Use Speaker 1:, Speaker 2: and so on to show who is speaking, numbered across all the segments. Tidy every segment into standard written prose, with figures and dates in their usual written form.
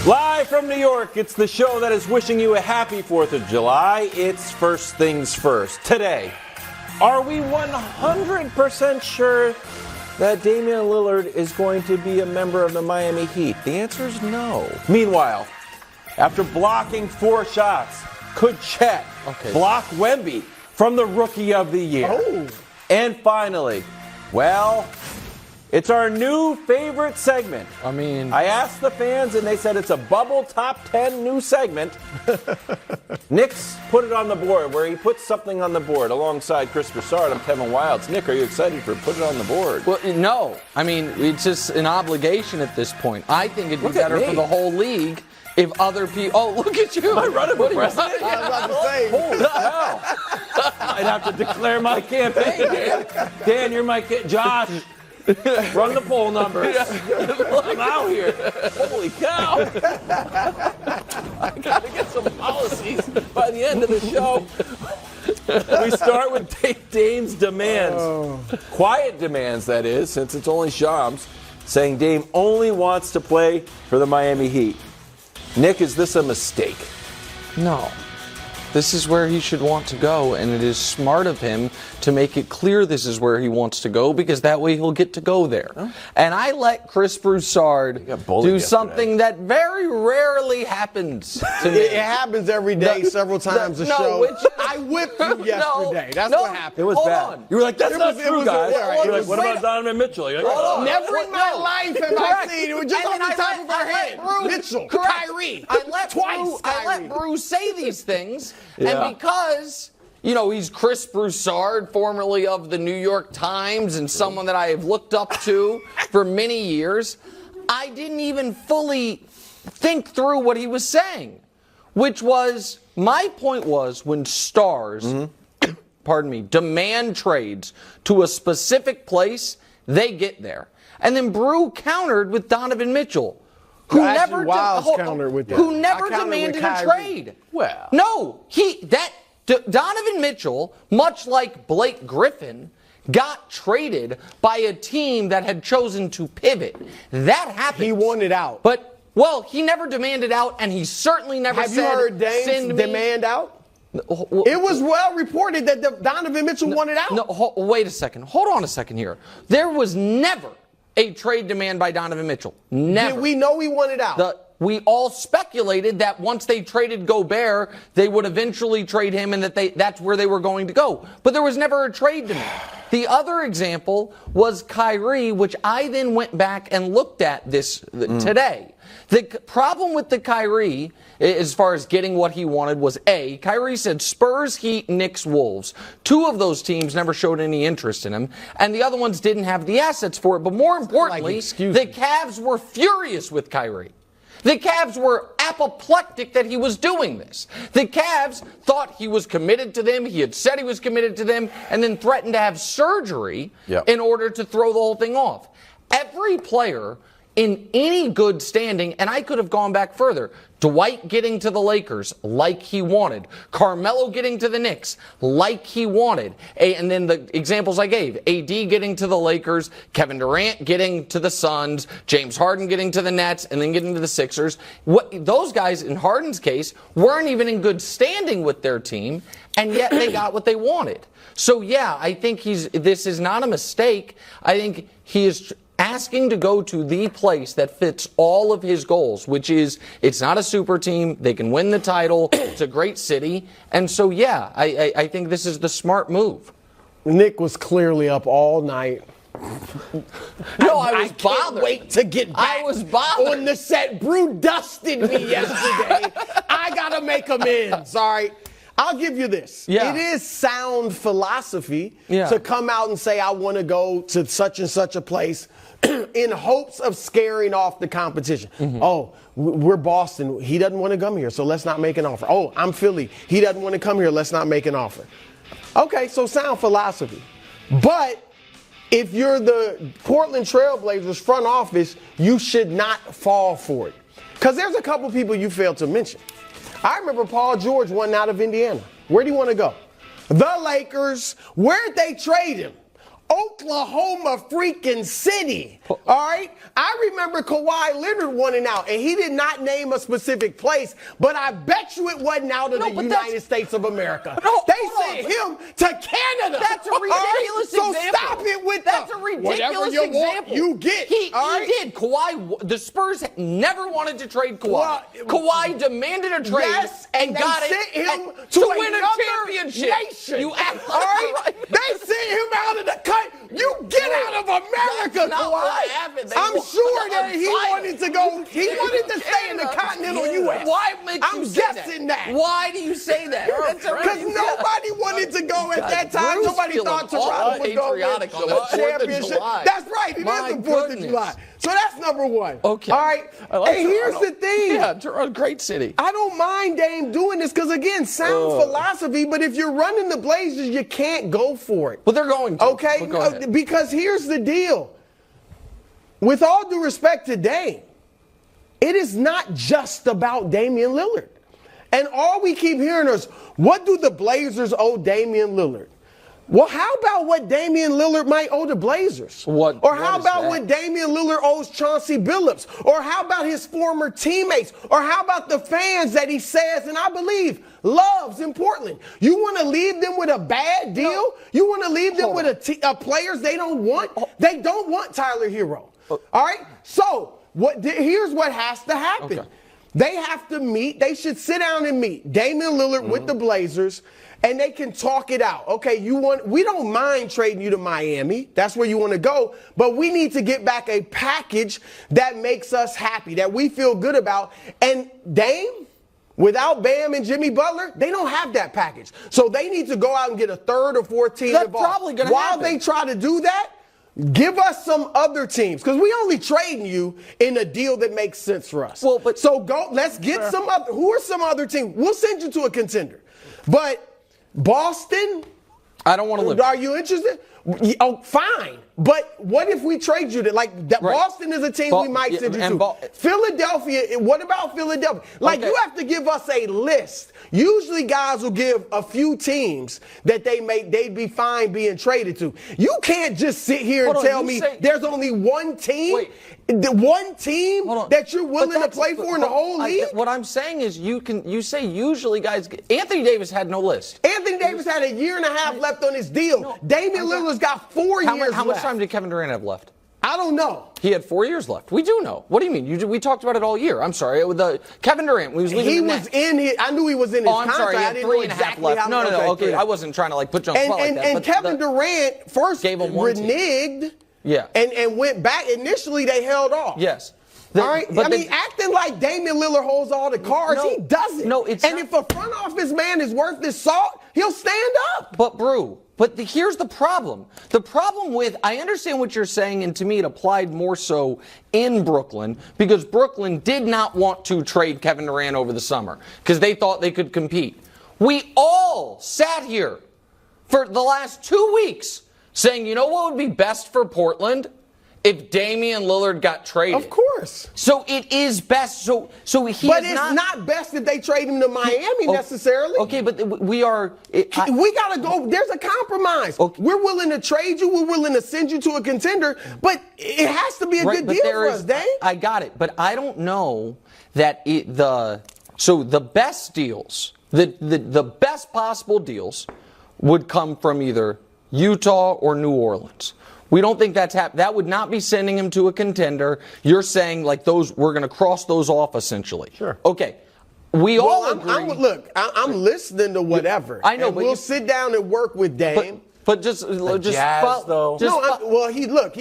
Speaker 1: Live from New York, it's the show that is wishing you a happy 4th of July. It's First Things First. Today, are we 100% sure that Damian Lillard is going to be a member of the Miami Heat? The answer is no. Meanwhile, after blocking 4 shots, could Chet block Wemby from the Rookie of the Year?
Speaker 2: Oh.
Speaker 1: And finally, well, it's our new favorite segment. I asked the fans, and they said it's a bubble top 10 new segment. Nick's put it on the board, where he puts something on the board alongside Chris Broussard. I'm Kevin Wilds. Nick, are you excited for Put It on the Board?
Speaker 3: Well, no. It's just an obligation at this point. I think it'd be better for the whole league if other people... Oh, look at you.
Speaker 1: Am I running for president?
Speaker 2: I was about to say.
Speaker 1: Holy hell. I'd have to declare my campaign, Dan. Dan, you're my Josh. Run the poll numbers. I'm out here. Holy cow. I got to get some policies by the end of the show. We start with Dame's demands. Quiet demands, that is, since it's only Shams, saying Dame only wants to play for the Miami Heat. Nick, is this a mistake?
Speaker 3: No. This is where he should want to go, and it is smart of him to make it clear this is where he wants to go, because that way he'll get to go there. Huh? And I let Chris Broussard do something that very rarely happens to me.
Speaker 2: It happens every day, several times a show. I whipped you yesterday. That's what happened.
Speaker 1: It was bad. You were like, that's not true, guys. You're like, what about Donovan Mitchell? You're like,
Speaker 2: never in my life have I seen it. It was just on the top of our head. Mitchell, Kyrie.
Speaker 3: I let Bruce say these things. Yeah. And because, he's Chris Broussard, formerly of the New York Times, and someone that I have looked up to for many years, I didn't even fully think through what he was saying, which was, my point was, when stars, demand trades to a specific place, they get there. And then Brew countered with Donovan Mitchell, who never demanded a trade.
Speaker 1: Well,
Speaker 3: no, Donovan Mitchell, much like Blake Griffin, got traded by a team that had chosen to pivot. That happened.
Speaker 2: He wanted out.
Speaker 3: But he never demanded out, and he certainly never
Speaker 2: said, have you heard Dame's demand out? It was well reported that Donovan Mitchell wanted out.
Speaker 3: No, wait a second. Hold on a second here. There was never a trade demand by Donovan Mitchell. Never.
Speaker 2: Did we know he wanted out?
Speaker 3: We all speculated that once they traded Gobert, they would eventually trade him and that's where they were going to go. But there was never a trade demand. The other example was Kyrie, which I then went back and looked at this today. The problem with the Kyrie, as far as getting what he wanted, was Kyrie said Spurs, Heat, Knicks, Wolves. 2 of those teams never showed any interest in him, and the other ones didn't have the assets for it. But more importantly, the Cavs were furious with Kyrie. The Cavs were apoplectic that he was doing this. The Cavs thought he was committed to them. He had said he was committed to them, and then threatened to have surgery in order to throw the whole thing off. Every player in any good standing, and I could have gone back further. Dwight getting to the Lakers like he wanted. Carmelo getting to the Knicks like he wanted. And then the examples I gave. AD getting to the Lakers, Kevin Durant getting to the Suns, James Harden getting to the Nets, and then getting to the Sixers. Those guys, in Harden's case, weren't even in good standing with their team, and yet they got what they wanted. So, I think this is not a mistake. I think he is asking to go to the place that fits all of his goals, which is, it's not a super team. They can win the title. It's a great city. And so, I think this is the smart move.
Speaker 2: Nick was clearly up all night.
Speaker 3: No, I was bothered.
Speaker 2: Can't wait to get back
Speaker 3: I was bothered.
Speaker 2: On the set. Brew dusted me yesterday. I got to make amends, all right? I'll give you this.
Speaker 3: Yeah.
Speaker 2: It is sound philosophy to come out and say, I want to go to such and such a place in hopes of scaring off the competition. Oh, we're Boston. He doesn't want to come here, so let's not make an offer. Oh, I'm Philly. He doesn't want to come here. Let's not make an offer. Okay, so sound philosophy. But if you're the Portland Trailblazers front office, you should not fall for it. Because there's a couple people you failed to mention. I remember Paul George wanting out of Indiana. Where do you want to go? The Lakers. Where'd they trade him? Oklahoma freaking City. All right? I remember Kawhi Leonard wanting out, and he did not name a specific place, but I bet you it wasn't out of the United States of America. They sent him to Canada.
Speaker 3: That's a ridiculous example.
Speaker 2: So stop it with
Speaker 3: That's a ridiculous
Speaker 2: you
Speaker 3: example.
Speaker 2: Want, you get.
Speaker 3: He did. Kawhi, the Spurs never wanted to trade Kawhi.
Speaker 2: Well,
Speaker 3: Kawhi demanded a trade and got
Speaker 2: it
Speaker 3: him
Speaker 2: to
Speaker 3: win a championship.
Speaker 2: Nation.
Speaker 3: You act
Speaker 2: all right?
Speaker 3: right.
Speaker 2: They sent him out of the country. You get out of America,
Speaker 3: That's not
Speaker 2: Kawhi.
Speaker 3: what happened.
Speaker 2: I'm sure that he wanted to go. He wanted to stay in the continental U.S.
Speaker 3: Why make you say
Speaker 2: guessing that?
Speaker 3: Why do you say that?
Speaker 2: Because nobody wanted to go at that time. Nobody thought Toronto would go
Speaker 3: patriotic
Speaker 2: win
Speaker 3: on the 4th of
Speaker 2: championship.
Speaker 3: July.
Speaker 2: That's right. It is the 4th of July. So that's number one.
Speaker 3: Okay.
Speaker 2: All right. And here's the thing.
Speaker 3: Yeah, Toronto, great city.
Speaker 2: I don't mind Dame doing this because, again, sound philosophy, but if you're running the Blazers, you can't go for it.
Speaker 3: Well, they're going to.
Speaker 2: Okay? Because here's the deal. With all due respect to Dame, it is not just about Damian Lillard. And all we keep hearing is, what do the Blazers owe Damian Lillard? Well, how about what Damian Lillard might owe the Blazers? Or how about what Damian Lillard owes Chauncey Billups? Or how about his former teammates? Or how about the fans that he says, and I believe, loves in Portland? You want to leave them with a bad deal? No. You want to leave them with players they don't want? They don't want Tyler Hero. All right? So here's what has to happen. Okay. They have to meet. They should sit down and meet Damian Lillard with the Blazers, and they can talk it out. Okay, we don't mind trading you to Miami. That's where you want to go. But we need to get back a package that makes us happy, that we feel good about. And Dame, without Bam and Jimmy Butler, they don't have that package. So they need to go out and get a third or fourth team involved. That's probably going to happen. While they try to do that, give us some other teams, because we only trading you in a deal that makes sense for us. Well, but so go. Let's get some other. Who are some other teams? We'll send you to a contender. But Boston,
Speaker 3: I don't want to live.
Speaker 2: Are you interested? Oh, fine. But what if we trade you to, Boston is a team we might send you to. Philadelphia, what about Philadelphia? You have to give us a list. Usually guys will give a few teams that they'd be fine being traded to. You can't just sit here and tell me there's only one team. One team that you're willing to play for in the whole league?
Speaker 3: What I'm saying is you say usually guys. Anthony Davis had no list.
Speaker 2: Anthony Davis had a year and a half left on his deal. Damian Lillard's got 4 years left.
Speaker 3: How much time did Kevin Durant have left?
Speaker 2: I don't know.
Speaker 3: He had 4 years left. We do know. What do you mean? We talked about it all year. I'm sorry. Kevin Durant, he was leaving
Speaker 2: I knew he was in his contract.
Speaker 3: I'm sorry. He had 3.5 left. No. Okay. I wasn't trying to put you on the spot like that.
Speaker 2: And Kevin Durant first reneged.
Speaker 3: Yeah.
Speaker 2: And went back. Initially, they held off.
Speaker 3: Yes.
Speaker 2: All right? Acting like Damian Lillard holds all the cards, he doesn't.
Speaker 3: No, it's
Speaker 2: if a front office man is worth his salt, he'll stand up.
Speaker 3: But here's the problem. The problem with, I understand what you're saying, and to me it applied more so in Brooklyn, because Brooklyn did not want to trade Kevin Durant over the summer because they thought they could compete. We all sat here for the last 2 weeks saying, you know what would be best for Portland? If Damian Lillard got traded.
Speaker 2: Of course.
Speaker 3: So it is best. But
Speaker 2: it's not best if they trade him to Miami necessarily.
Speaker 3: Okay, but we got
Speaker 2: to go. There's a compromise. Okay. We're willing to trade you. We're willing to send you to a contender. But it has to be a good deal for us, Dame.
Speaker 3: I got it. But I don't know that the best deals, the best possible deals would come from either Utah or New Orleans. We don't think that's happening. That would not be sending him to a contender. You're saying we're going to cross those off essentially.
Speaker 2: Sure.
Speaker 3: Okay. We all agree.
Speaker 2: I'm listening to whatever.
Speaker 3: I know,
Speaker 2: but we'll sit down and work with Dame.
Speaker 3: But he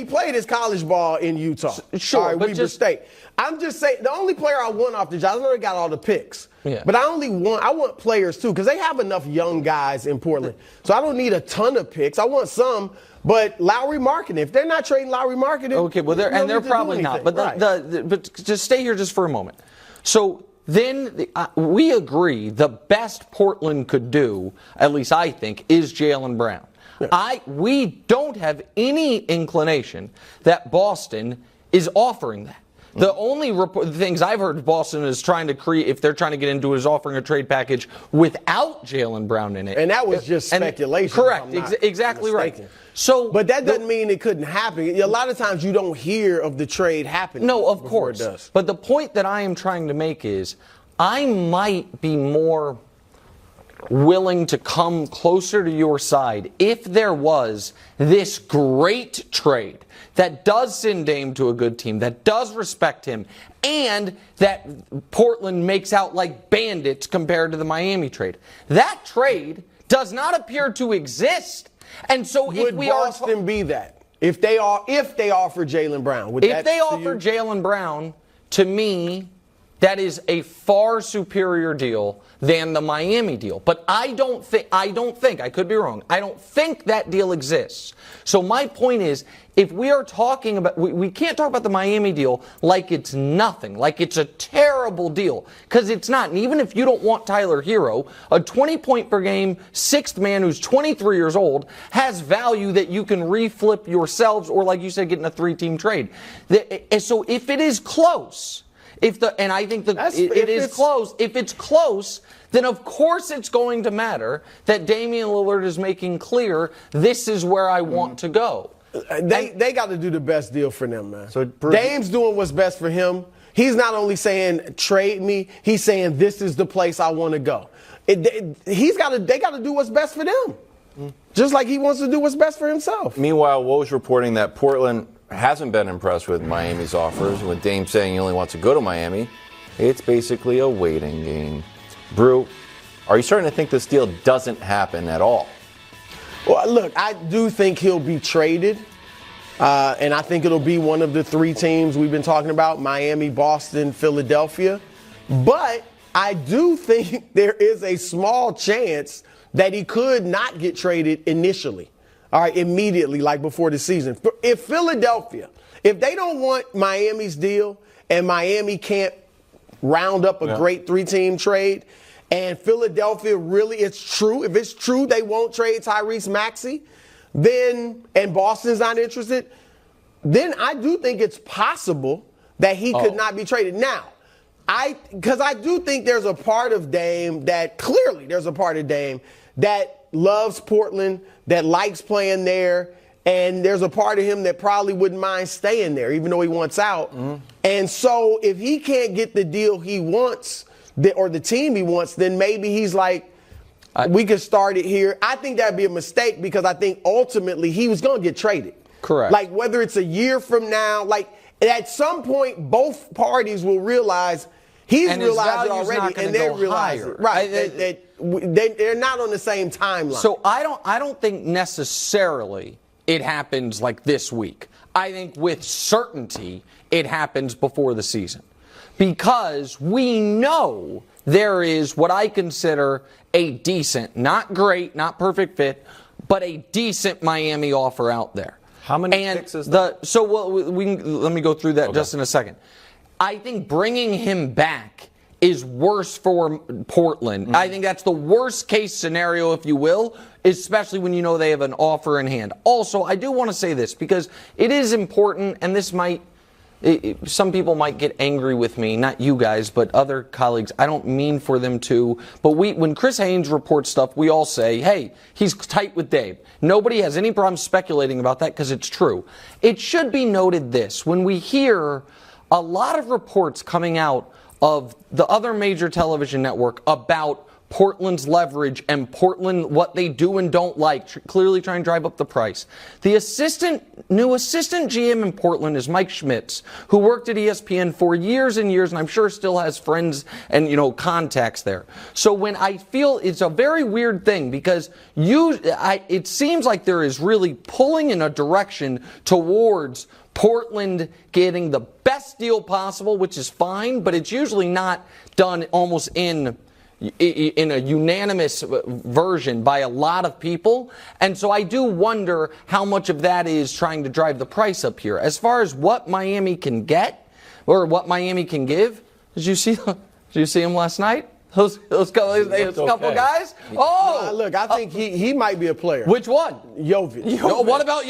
Speaker 2: played his college ball in Utah.
Speaker 3: Sure,
Speaker 2: Weber State. I'm just saying, the only player I want off the Jazz, I know they got all the picks.
Speaker 3: Yeah.
Speaker 2: But I want players too, because they have enough young guys in Portland. So I don't need a ton of picks. I want some. But Lowry Marketing, if they're not trading Lowry Marketing,
Speaker 3: okay, well, they're probably not. But but just stay here just for a moment. So then we agree the best Portland could do, at least I think, is Jaylen Brown. Yeah. We don't have any inclination that Boston is offering that. The only things I've heard Boston is trying to create, if they're trying to get into it, is offering a trade package without Jaylen Brown in it.
Speaker 2: And that was just speculation.
Speaker 3: Correct. Exactly
Speaker 2: mistaken.
Speaker 3: right. So,
Speaker 2: but that doesn't mean it couldn't happen. A lot of times you don't hear of the trade happening.
Speaker 3: No, of course.
Speaker 2: It does.
Speaker 3: But the point that I am trying to make is I might be more willing to come closer to your side if there was this great trade that does send Dame to a good team, that does respect him, and that Portland makes out like bandits compared to the Miami trade. That trade does not appear to exist. And so if
Speaker 2: would
Speaker 3: we
Speaker 2: Boston be that? If they offer Jaylen Brown,
Speaker 3: if they offer Jaylen Brown, to me, that is a far superior deal than the Miami deal. But I don't think, I could be wrong, I don't think that deal exists. So my point is, if we are talking about, we can't talk about the Miami deal like it's nothing, like it's a terrible deal, because it's not. And even if you don't want Tyler Hero, a 20-point per game, sixth man who's 23 years old has value that you can reflip yourselves, or like you said, get in a 3-team trade. So if it is close, and I think that it is close. If it's close, then of course it's going to matter that Damian Lillard is making clear this is where I want to go.
Speaker 2: They got to do the best deal for them, man. So Dame's doing what's best for him. He's not only saying trade me, he's saying this is the place I want to go. They got to do what's best for them, just like he wants to do what's best for himself.
Speaker 1: Meanwhile, Woj reporting that Portland hasn't been impressed with Miami's offers. With Dame saying he only wants to go to Miami, it's basically a waiting game. Brew, are you starting to think this deal doesn't happen at all?
Speaker 2: Well, look, I do think he'll be traded, and I think it'll be one of the 3 teams we've been talking about, Miami, Boston, Philadelphia. But I do think there is a small chance that he could not get traded initially. All right, immediately, like before the season. If Philadelphia, if they don't want Miami's deal and Miami can't round up a great 3-team trade, and Philadelphia really, it's true, if it's true they won't trade Tyrese Maxey, then, and Boston's not interested, then I do think it's possible that he could not be traded. Now, because I do think there's a part of Dame that, clearly there's a part of Dame that loves Portland, that likes playing there, and there's a part of him that probably wouldn't mind staying there, even though he wants out. And so if he can't get the deal he wants, or the team he wants, then maybe he's like, we could start it here. I think that'd be a mistake, because I think ultimately he was going to get traded.
Speaker 3: Correct.
Speaker 2: Like whether it's a year from now, like at some point both parties will realize he's realized it already, and they realize it. Right. They're not on the same timeline.
Speaker 3: So I don't think necessarily it happens like this week. I think with certainty it happens before the season, because we know there is what I consider a decent, not great, not perfect fit, but a decent Miami offer out there.
Speaker 1: How many picks is that?
Speaker 3: Let me go through that just in a second. I think bringing him back is worse for Portland. I think that's the worst case scenario, if you will, especially when you know they have an offer in hand. Also, I do want to say this, because it is important, and this might, some people might get angry with me, not you guys, but other colleagues. I don't mean for them to, but when Chris Haynes reports stuff, we all say, hey, he's tight with Dave. Nobody has any problem speculating about that, because it's true. It should be noted this: when we hear a lot of reports coming out of the other major television network about Portland's leverage and Portland, what they do and don't like, clearly trying to drive up the price. The new assistant GM in Portland is Mike Schmitz, who worked at ESPN for years and years, and I'm sure still has friends and, contacts there. So when I feel it's a very weird thing, because it seems like there is really pulling in a direction towards Portland getting the best deal possible, which is fine, but it's usually not done almost in a unanimous version by a lot of people. And so I do wonder how much of that is trying to drive the price up here. As far as what Miami can get or what Miami can give, did you see him last night? Those couple guys? Oh!
Speaker 2: Look, I think he might be a player.
Speaker 3: Which one?
Speaker 2: Jovic.
Speaker 3: What about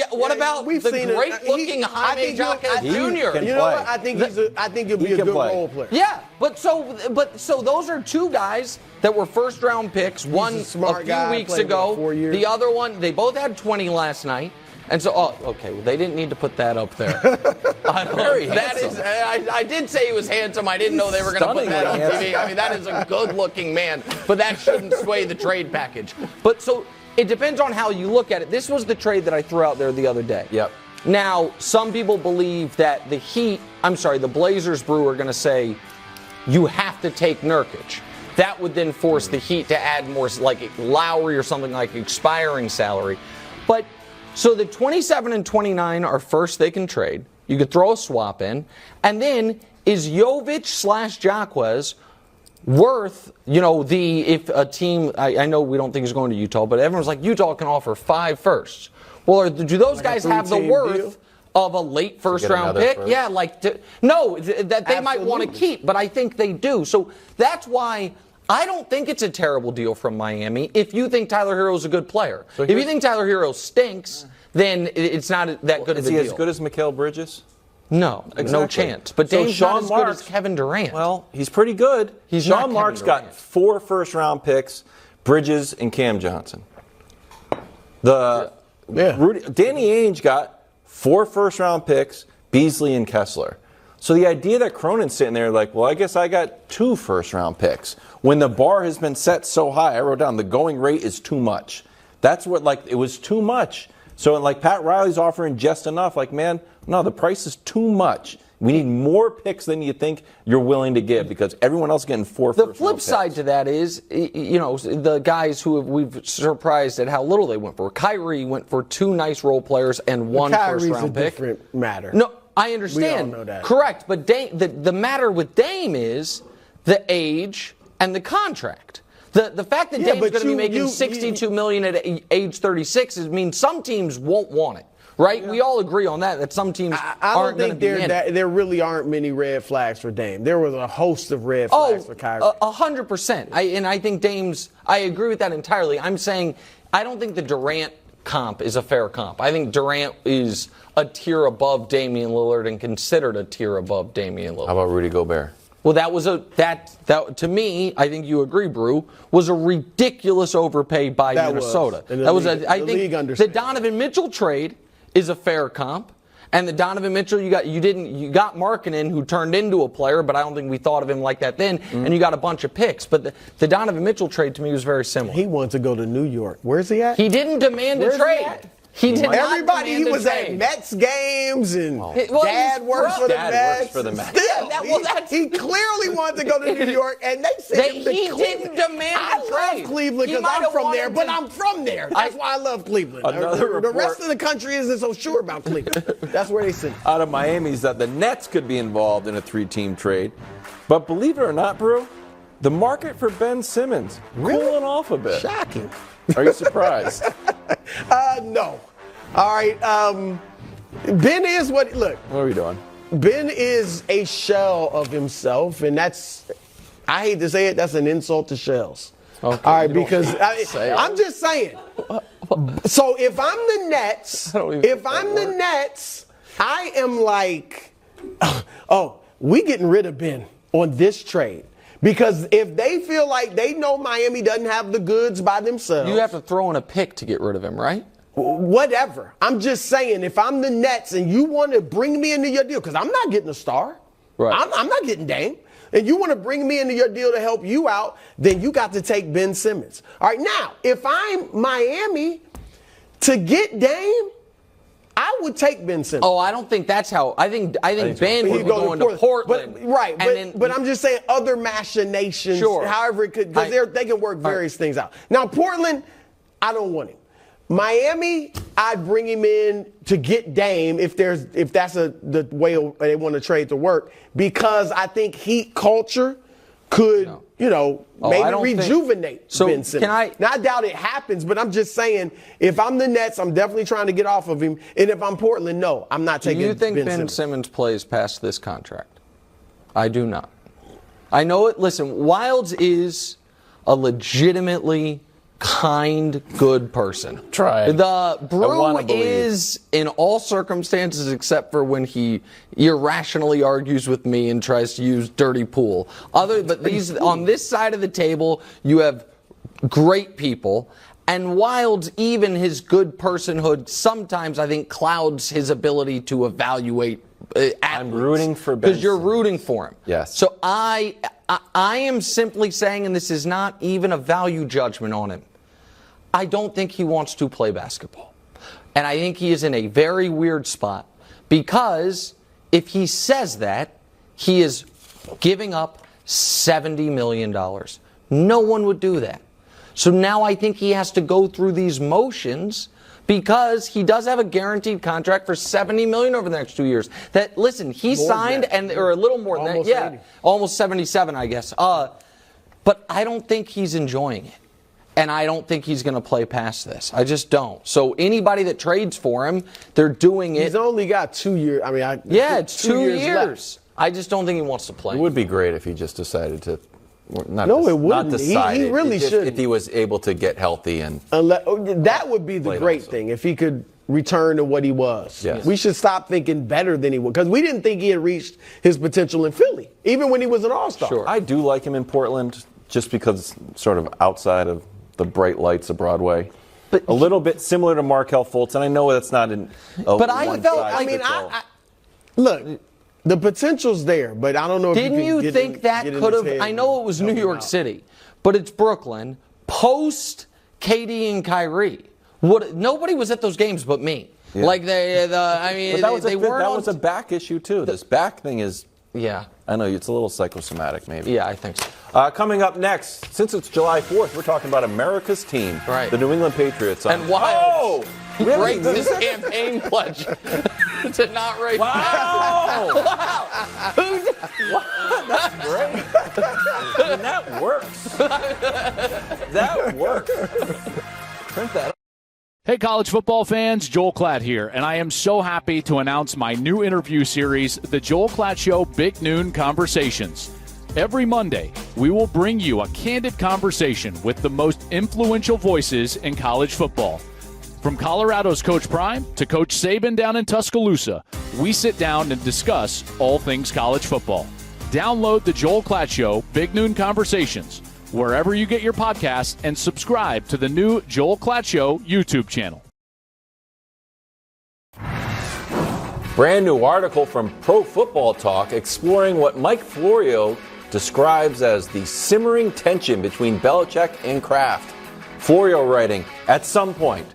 Speaker 3: the great-looking Jaime Jaquez Jr.?
Speaker 2: You know what? I think he'll be a good role player.
Speaker 3: Yeah, but so those are two guys that were first-round picks. One a few weeks ago. The other one, they both had 20 last night. And so, okay, well, they didn't need to put that up there. I did say he was handsome. I didn't know they were going to put that on TV. I mean, that is a good-looking man, but that shouldn't sway the trade package. But so it depends on how you look at it. This was the trade that I threw out there the other day.
Speaker 1: Yep.
Speaker 3: Now, some people believe that the Blazers, Brew, are going to say, you have to take Nurkic. That would then force the Heat to add more, like Lowry or something like expiring salary. But so the 27 and 29 are first they can trade. You could throw a swap in. And then is Jovic/Jaquez worth, if a team, I know we don't think he's going to Utah, but everyone's like, Utah can offer 5 firsts. Well, do those guys have the worth of a late first-round pick? First. Yeah, that they might want to keep, but I think they do. So that's why I don't think it's a terrible deal from Miami if you think Tyler Herro's a good player. So if you think Tyler Herro stinks, then it's not that good of a deal.
Speaker 1: Is he as good as Mikal Bridges?
Speaker 3: No, no chance. But Dame's not as good as Kevin Durant.
Speaker 1: Well, he's pretty good. Sean Marks got 4 first-round picks, Bridges and Cam Johnson. Danny Ainge got 4 first-round picks, Beasley and Kessler. So the idea that Cronin's sitting there like, well, I guess I got 2 first-round picks. When the bar has been set so high, I wrote down the going rate is too much. That's what, it was too much. So, Pat Riley's offering just enough. Man, no, the price is too much. We need more picks than you think you're willing to give because everyone else is getting 4 first-round picks. The flip side
Speaker 3: to that is, the guys who we've surprised at how little they went for. Kyrie went for 2 nice role players and 1 first-round pick.
Speaker 2: Kyrie's a different matter.
Speaker 3: No, I understand.
Speaker 2: We all know that.
Speaker 3: Correct. But the matter with Dame is the age and the contract. The fact that Dame's going to be making $62 million at age 36 means some teams won't want it. Right? Yeah. We all agree on that some teams aren't going to be in it.
Speaker 2: There really aren't many red flags for Dame. There was a host of red flags for Kyrie.
Speaker 3: 100%. I think I agree with that entirely. I'm saying I don't think the Durant comp is a fair comp. I think Durant is a tier above Damian Lillard and considered a tier above Damian Lillard.
Speaker 1: How about Rudy Gobert?
Speaker 3: Well, that to me, I think you agree, Brew, was a ridiculous overpay by Minnesota. I think the Donovan Mitchell trade is a fair comp, and the Donovan Mitchell you got Markkanen, who turned into a player, but I don't think we thought of him like that then, and you got a bunch of picks. But the Donovan Mitchell trade to me was very similar.
Speaker 2: He wanted to go to New York. Where's he at?
Speaker 3: He didn't demand a trade. He did
Speaker 2: Everybody,
Speaker 3: not
Speaker 2: he was at Mets games and Dad works for the Mets. He clearly wanted to go to New York, and they said
Speaker 3: he didn't demand a trade.
Speaker 2: I love Cleveland because I'm from there, but I'm from there. That's why I love Cleveland. The rest of the country isn't so sure about Cleveland. That's where they sit.
Speaker 1: Out of Miami is that the Nets could be involved in a 3-team trade. But believe it or not, Brew, the market for Ben Simmons cooling off a bit.
Speaker 2: Shocking.
Speaker 1: Are you surprised?
Speaker 2: No. All right. Ben is what. Look.
Speaker 1: What are we doing?
Speaker 2: Ben is a shell of himself, and that's. I hate to say it. That's an insult to shells. Okay, all right, because I'm just saying. So if I'm the Nets, I am like, we getting rid of Ben on this trade. Because if they feel like they know Miami doesn't have the goods by themselves.
Speaker 3: You have to throw in a pick to get rid of him, right?
Speaker 2: Whatever. I'm just saying, if I'm the Nets and you want to bring me into your deal, because I'm not getting a star. Right. I'm not getting Dame. And you want to bring me into your deal to help you out, then you got to take Ben Simmons. All right, now, if I'm Miami to get Dame, I would take Ben Simmons.
Speaker 3: I don't think that's how. I think Ben would be going to Portland.
Speaker 2: But I'm just saying other machinations, however it could, because they can work various things out. Now, Portland, I don't want him. Miami, I'd bring him in to get Dame if that's the way they want to trade to work, because I think Heat culture could, maybe rejuvenate Ben Simmons. Now, I doubt it happens, but I'm just saying, if I'm the Nets, I'm definitely trying to get off of him. And if I'm Portland, no, I'm not taking Ben Simmons.
Speaker 3: Do you think Ben Simmons plays past this contract? I do not. I know it. Listen, Wilds is a legitimately kind, good person.
Speaker 1: Try.
Speaker 3: The Brew is, in all circumstances except for when he irrationally argues with me and tries to use dirty pool. But these on this side of the table, you have great people. And Wilds, even his good personhood, sometimes I think clouds his ability to evaluate athletes.
Speaker 4: I'm rooting for Ben
Speaker 3: because you're
Speaker 4: Simmons.
Speaker 3: rooting for him.
Speaker 4: Yes.
Speaker 3: So I am simply saying, and this is not even a value judgment on him, I don't think he wants to play basketball. And I think he is in a very weird spot because if he says that, he is giving up $70 million. No one would do that. So now I think he has to go through these motions because he does have a guaranteed contract for $70 million over the next 2 years. That listen, he signed or a little more than that. Yeah,
Speaker 2: 80.
Speaker 3: almost 77, I guess. But I don't think he's enjoying it. And I don't think he's going to play past this. I just don't. So anybody that trades for him, they're doing it.
Speaker 2: He's only got 2 years. I mean,
Speaker 3: it's 2 years.
Speaker 2: left.
Speaker 3: I just don't think he wants to play.
Speaker 4: It would be great if he just decided to. It
Speaker 2: wouldn't.
Speaker 4: Not decided.
Speaker 2: He really shouldn't.
Speaker 4: If he was able to get healthy and.
Speaker 2: That would be the
Speaker 4: Played
Speaker 2: great
Speaker 4: also.
Speaker 2: thing if he could return to what he was.
Speaker 4: Yes.
Speaker 2: We should stop thinking better than he was because we didn't think he had reached his potential in Philly, even when he was an All-Star.
Speaker 3: Sure.
Speaker 4: I do like him in Portland just because it's sort of outside of the bright lights of Broadway.
Speaker 3: But
Speaker 4: a little bit similar to Markelle Fultz, and I know that's not an.
Speaker 3: But I felt like-
Speaker 2: Look, the potential's there, but I don't know if
Speaker 3: Didn't
Speaker 2: you
Speaker 3: you
Speaker 2: can
Speaker 3: think that could have? I know it was New York City, but it's Brooklyn. Post KD and Kyrie, nobody was at those games but me.
Speaker 4: Yeah.
Speaker 3: Like they weren't.
Speaker 4: That was a back issue too. This back thing is.
Speaker 3: Yeah.
Speaker 4: I know it's a little psychosomatic, maybe.
Speaker 3: Yeah, I think so.
Speaker 4: Coming up next, since it's July 4th, we're talking about America's team,
Speaker 3: Right.
Speaker 4: the New England Patriots.
Speaker 3: And why?
Speaker 4: Oh,
Speaker 3: Breaks his campaign pledge to not raise.
Speaker 4: wow!
Speaker 3: Wow.
Speaker 4: That's great. I mean, that works. That works. Print that.
Speaker 5: Hey, college football fans, Joel Klatt here, and I am so happy to announce my new interview series, The Joel Klatt Show Big Noon Conversations. Every Monday, we will bring you a candid conversation with the most influential voices in college football. From Colorado's Coach Prime to Coach Saban down in Tuscaloosa, we sit down and discuss all things college football. Download The Joel Klatt Show Big Noon Conversations wherever you get your podcasts, and subscribe to the new Joel Klatt Show YouTube channel.
Speaker 4: Brand new article from Pro Football Talk exploring what Mike Florio describes as the simmering tension between Belichick and Kraft. Florio writing, at some point,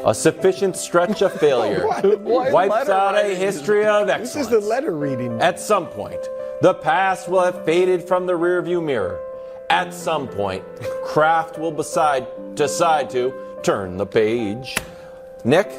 Speaker 4: a sufficient stretch of failure wipes out a history of excellence.
Speaker 2: This is the letter reading.
Speaker 4: At some point, the past will have faded from the rearview mirror. At some point, Kraft will decide to turn the page. Nick?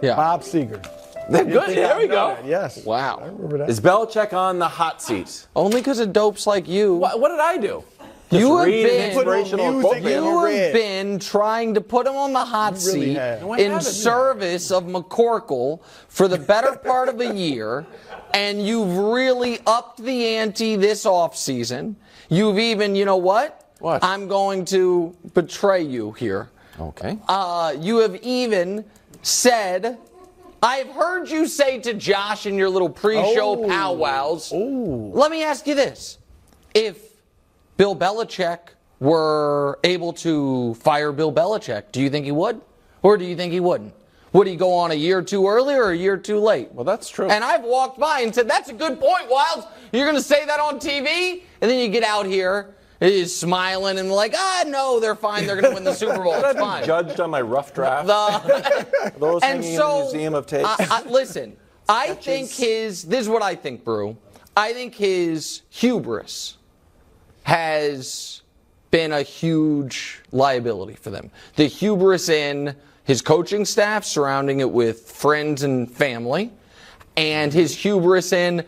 Speaker 3: Yeah.
Speaker 2: Bob Seger.
Speaker 4: Good. There we go.
Speaker 2: Yes.
Speaker 3: Wow.
Speaker 2: I remember that.
Speaker 4: Is Belichick on the hot seat?
Speaker 3: Only because of dopes like you.
Speaker 4: What did I do?
Speaker 3: You have
Speaker 4: read an
Speaker 3: been,
Speaker 4: inspirational
Speaker 2: music
Speaker 4: quote,
Speaker 2: in
Speaker 4: man.
Speaker 2: your
Speaker 3: you
Speaker 2: read.
Speaker 3: have been trying to put him on the hot
Speaker 2: You really
Speaker 3: seat
Speaker 2: have.
Speaker 4: No, I
Speaker 3: in
Speaker 4: haven't.
Speaker 3: service of McCorkle for the better part of a year, and you've really upped the ante this offseason. You've even, you know what?
Speaker 4: What?
Speaker 3: I'm going to betray you here.
Speaker 4: Okay.
Speaker 3: You have even said, I've heard you say to Josh in your little pre-show powwows, let me ask you this. If Bill Belichick were able to fire Bill Belichick, do you think he would? Or do you think he wouldn't? Would he go on a year too early or a year too late?
Speaker 4: Well, that's true.
Speaker 3: And I've walked by and said, that's a good point, Wilds. You're going to say that on TV? And then you get out here, he's smiling and like, no, they're fine. They're going to win the Super Bowl. It's fine.
Speaker 4: Judged on my rough draft. Those
Speaker 3: And
Speaker 4: hanging
Speaker 3: so,
Speaker 4: in the Museum of Taste.
Speaker 3: listen, I think this is what I think, Brew. I think his hubris has been a huge liability for them. The hubris in his coaching staff, surrounding it with friends and family, and his hubris in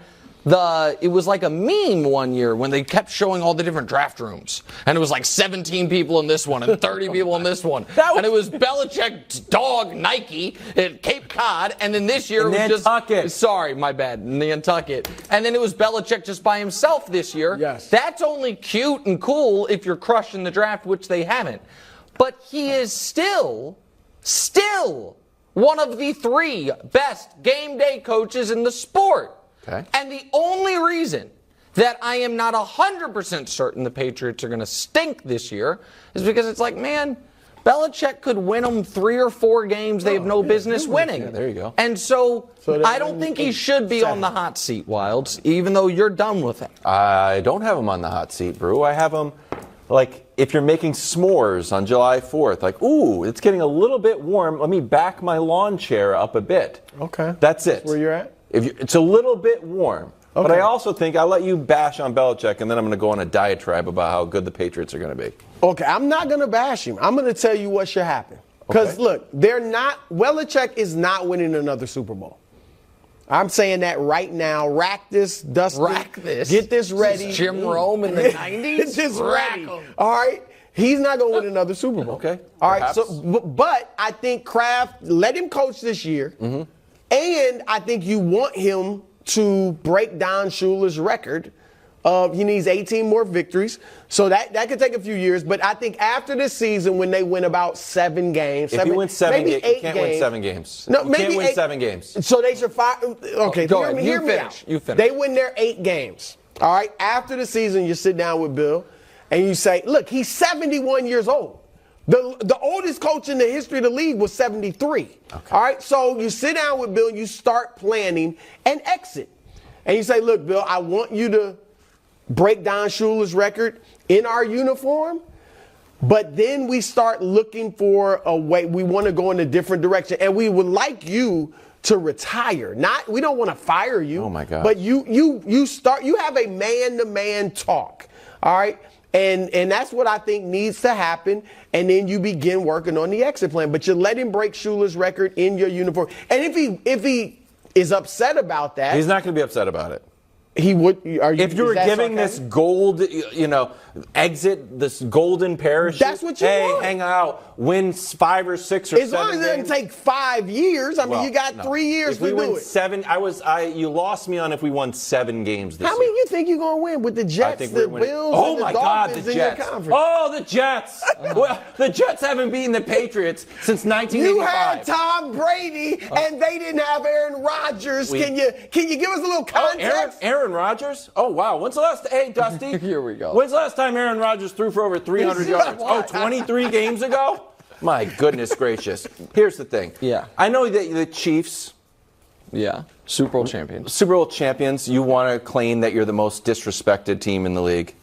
Speaker 3: it was like a meme one year when they kept showing all the different draft rooms. And it was like 17 people in this one and 30 people in this one. And it was Belichick's dog, Nike, at Cape Cod. And then this year it was
Speaker 4: Nantucket.
Speaker 3: Sorry, my bad, Nantucket. And then it was Belichick just by himself this year.
Speaker 2: Yes.
Speaker 3: That's only cute and cool if you're crushing the draft, which they haven't. But he is still one of the 3 best game day coaches in the sport.
Speaker 4: Okay.
Speaker 3: And the only reason that I am not 100% certain the Patriots are going to stink this year is because it's like, man, Belichick could win them 3 or 4 games they have no business winning.
Speaker 4: Yeah, there you go.
Speaker 3: And so
Speaker 2: they
Speaker 3: I don't think he should be on the hot seat, Wilds, even though you're done with it.
Speaker 4: I don't have him on the hot seat, Brew. I have him, like, if you're making s'mores on July 4th, like, ooh, it's getting a little bit warm. Let me back my lawn chair up a bit.
Speaker 2: Okay.
Speaker 4: That's it.
Speaker 2: That's where you're at?
Speaker 4: It's a little bit warm.
Speaker 2: Okay.
Speaker 4: But I also think I'll let you bash on Belichick, and then I'm going to go on a diatribe about how good the Patriots are going to be.
Speaker 2: Okay, I'm not going to bash him. I'm going to tell you what should happen. Because, look, Belichick is not winning another Super Bowl. I'm saying that right now. Rack this, Dustin.
Speaker 3: Rack this.
Speaker 2: Get this ready.
Speaker 3: This is Jim Rome in the 90s?
Speaker 2: Get this
Speaker 3: Rack
Speaker 2: ready.
Speaker 3: 'em.
Speaker 2: All right? He's not going to win another Super Bowl.
Speaker 4: Okay.
Speaker 2: All right.
Speaker 4: Perhaps.
Speaker 2: So, but I think Kraft, let him coach this year. Mm-hmm. And I think you want him to break down Schuler's record. He needs 18 more victories. So that could take a few years. But I think after this season, when they win about 7 games.
Speaker 4: If you win 7 games, you can't win
Speaker 2: games.
Speaker 4: 7 games.
Speaker 2: No,
Speaker 4: you
Speaker 2: maybe
Speaker 4: can't win
Speaker 2: 8,
Speaker 4: 7 games.
Speaker 2: So they should fire. Okay,
Speaker 3: Go ahead.
Speaker 2: hear
Speaker 3: You
Speaker 2: me
Speaker 3: finish.
Speaker 2: out.
Speaker 3: You finish.
Speaker 2: They win their 8 games. All right. After the season, you sit down with Bill and you say, look, he's 71 years old. The oldest coach in the history of the league was 73. Okay. All right. So you sit down with Bill, you start planning and exit. And you say, look, Bill, I want you to break down Schuler's record in our uniform. But then we start looking for a way. We want to go in a different direction. And we would like you to retire. We don't want to fire you.
Speaker 4: Oh, my God.
Speaker 2: But you have a man-to-man talk. All right. And that's what I think needs to happen. And then you begin working on the exit plan. But you let him break Schuler's record in your uniform. And if he is upset about that,
Speaker 4: He's not going to be upset about it.
Speaker 2: he would.
Speaker 4: If you were giving this gold, exit, this golden parachute.
Speaker 2: That's what you want.
Speaker 4: Hey, hang out, win 5 or 6 or 7
Speaker 2: as long as it doesn't
Speaker 4: games.
Speaker 2: take 5 years. I mean,
Speaker 4: Well,
Speaker 2: you got 3 years
Speaker 4: if we
Speaker 2: to
Speaker 4: win
Speaker 2: do it.
Speaker 4: 7, you lost me on if we won 7 games this
Speaker 2: How
Speaker 4: year.
Speaker 2: many you think you're going to win with the Jets,
Speaker 4: think
Speaker 2: the
Speaker 4: we're winning.
Speaker 2: Bills,
Speaker 4: Oh
Speaker 2: and the
Speaker 4: my God,
Speaker 2: Dolphins
Speaker 4: the
Speaker 2: in your
Speaker 4: Jets!
Speaker 2: conference?
Speaker 4: Oh, the Jets! Well, the Jets haven't beaten the Patriots since 1985.
Speaker 2: You had Tom Brady, and they didn't have Aaron Rodgers. Can you give us a little context?
Speaker 4: Aaron Rodgers? Oh, wow. When's the last? Hey, Dusty.
Speaker 3: Here we go.
Speaker 4: When's the last time Aaron Rodgers threw for over 300 yards? Oh, 23 games ago? My goodness gracious. Here's the thing.
Speaker 3: Yeah.
Speaker 4: I know that the Chiefs,
Speaker 3: Yeah. Super Bowl champions.
Speaker 4: Super Bowl champions, you want to claim that you're the most disrespected team in the league.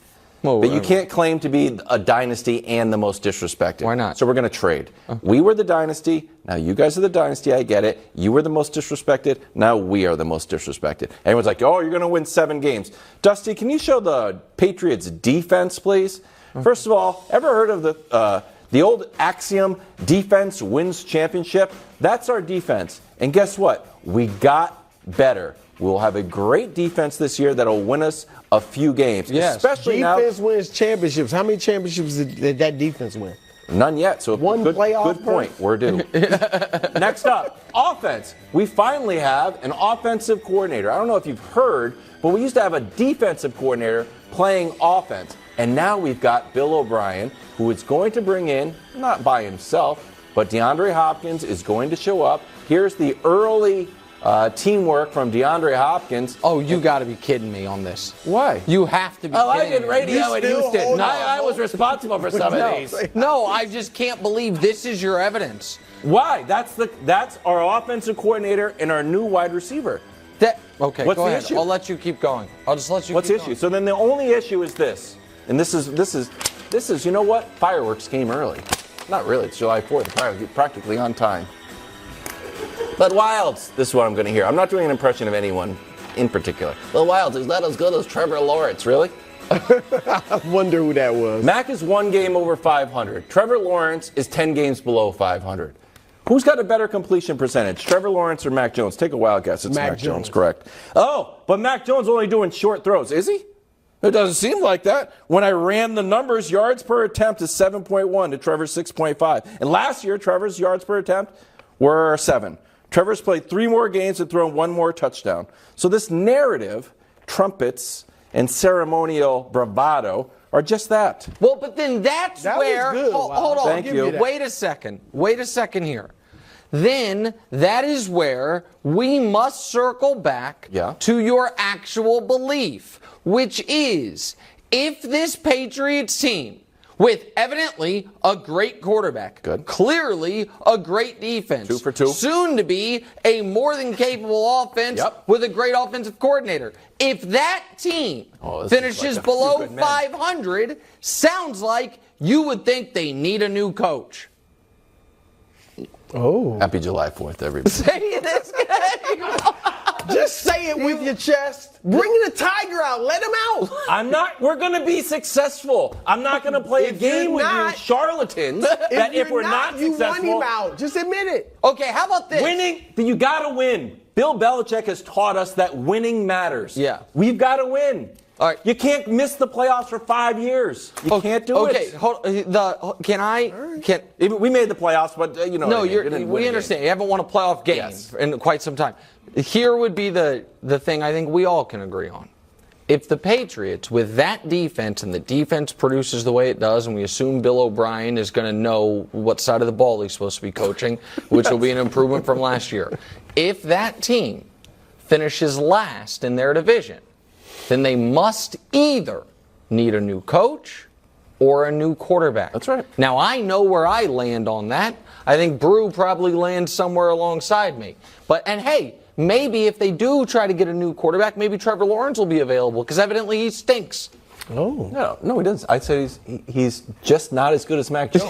Speaker 3: Well,
Speaker 4: But you can't claim to be a dynasty and the most disrespected.
Speaker 3: Why not?
Speaker 4: So we're going to trade. We were the dynasty. Now you guys are the dynasty. I get it. You were the most disrespected. Now we are the most disrespected. Everyone's like, oh, you're going to win 7 games. Dusty, can you show the Patriots defense, please? First of all, ever heard of the old axiom, defense wins championship? That's our defense. And guess what? We got better. We'll have a great defense this year that'll win us a few games.
Speaker 3: Yes.
Speaker 4: Especially
Speaker 2: Defense
Speaker 4: now.
Speaker 2: wins championships. How many championships did that defense win?
Speaker 4: None yet. So
Speaker 2: One playoff
Speaker 4: good point. We're due. Next up, offense. We finally have an offensive coordinator. I don't know if you've heard, but we used to have a defensive coordinator playing offense. And now we've got Bill O'Brien, who is going to bring in, not by himself, but DeAndre Hopkins is going to show up. Here's the early teamwork from DeAndre Hopkins.
Speaker 3: Oh, you got to be kidding me on this.
Speaker 4: Why?
Speaker 3: You have to be
Speaker 1: Oh, I
Speaker 3: kidding
Speaker 1: did
Speaker 3: me.
Speaker 1: radio in
Speaker 2: still
Speaker 1: Houston.
Speaker 2: hold on.
Speaker 1: I was responsible for some of these.
Speaker 3: No, I just can't believe this is your evidence.
Speaker 4: Why? That's our offensive coordinator and our new wide receiver.
Speaker 3: Okay,
Speaker 4: What's
Speaker 3: go
Speaker 4: the
Speaker 3: ahead.
Speaker 4: issue?
Speaker 3: I'll let you keep going. I'll just let you
Speaker 4: What's
Speaker 3: keep
Speaker 4: the issue?
Speaker 3: going.
Speaker 4: So then the only issue is this. And this is, you know what? Fireworks came early. Not really. It's July 4th. Practically on time. But Wilds, this is what I'm going to hear. I'm not doing an impression of anyone in particular. But Wilds is not as good as Trevor Lawrence, really?
Speaker 2: I wonder who that was.
Speaker 4: Mac is 1 game over 500. Trevor Lawrence is 10 games below 500. Who's got a better completion percentage, Trevor Lawrence or Mac Jones? Take a wild guess. It's Mac Jones, correct. Oh, but Mac Jones only doing short throws. Is he? It doesn't seem like that. When I ran the numbers, yards per attempt is 7.1 to Trevor's 6.5. And last year, Trevor's yards per attempt were 7. Trevor's played 3 more games and thrown 1 more touchdown. So this narrative, trumpets, and ceremonial bravado are just that.
Speaker 3: Well, but then that's where. Hold on.
Speaker 4: Thank you.
Speaker 3: Wait a second here. Then that is where we must circle back to your actual belief, which is if this Patriots team, with evidently a great quarterback, clearly a great defense,
Speaker 4: 2 for 2,
Speaker 3: soon to be a more than capable offense with a great offensive coordinator. If that team finishes below 500, sounds like you would think they need a new coach.
Speaker 2: Oh.
Speaker 4: Happy July 4th, everybody.
Speaker 3: Say this game.
Speaker 2: Just say it with your chest. Bring the tiger out. Let him out.
Speaker 4: We're going to be successful. I'm not going to play a game with you charlatans that if we're not successful.
Speaker 2: You want him out. Just admit it.
Speaker 3: Okay, how about this?
Speaker 4: Winning, you got to win. Bill Belichick has taught us that winning matters.
Speaker 3: Yeah.
Speaker 4: We've got to win.
Speaker 3: All right.
Speaker 4: You can't miss the playoffs for 5 years. You can't do it.
Speaker 3: Okay,
Speaker 4: We made the playoffs, but
Speaker 3: No, we understand. You haven't won a playoff game in quite some time. Here would be the thing I think we all can agree on. If the Patriots, with that defense, and the defense produces the way it does, and we assume Bill O'Brien is going to know what side of the ball he's supposed to be coaching, which will be an improvement from last year. If that team finishes last in their division, then they must either need a new coach or a new quarterback.
Speaker 4: That's right.
Speaker 3: Now, I know where I land on that. I think Brew probably lands somewhere alongside me. And hey, maybe if they do try to get a new quarterback, maybe Trevor Lawrence will be available, because evidently he stinks.
Speaker 4: Oh. No, he doesn't. I'd say he's just not as good as Mac Jones.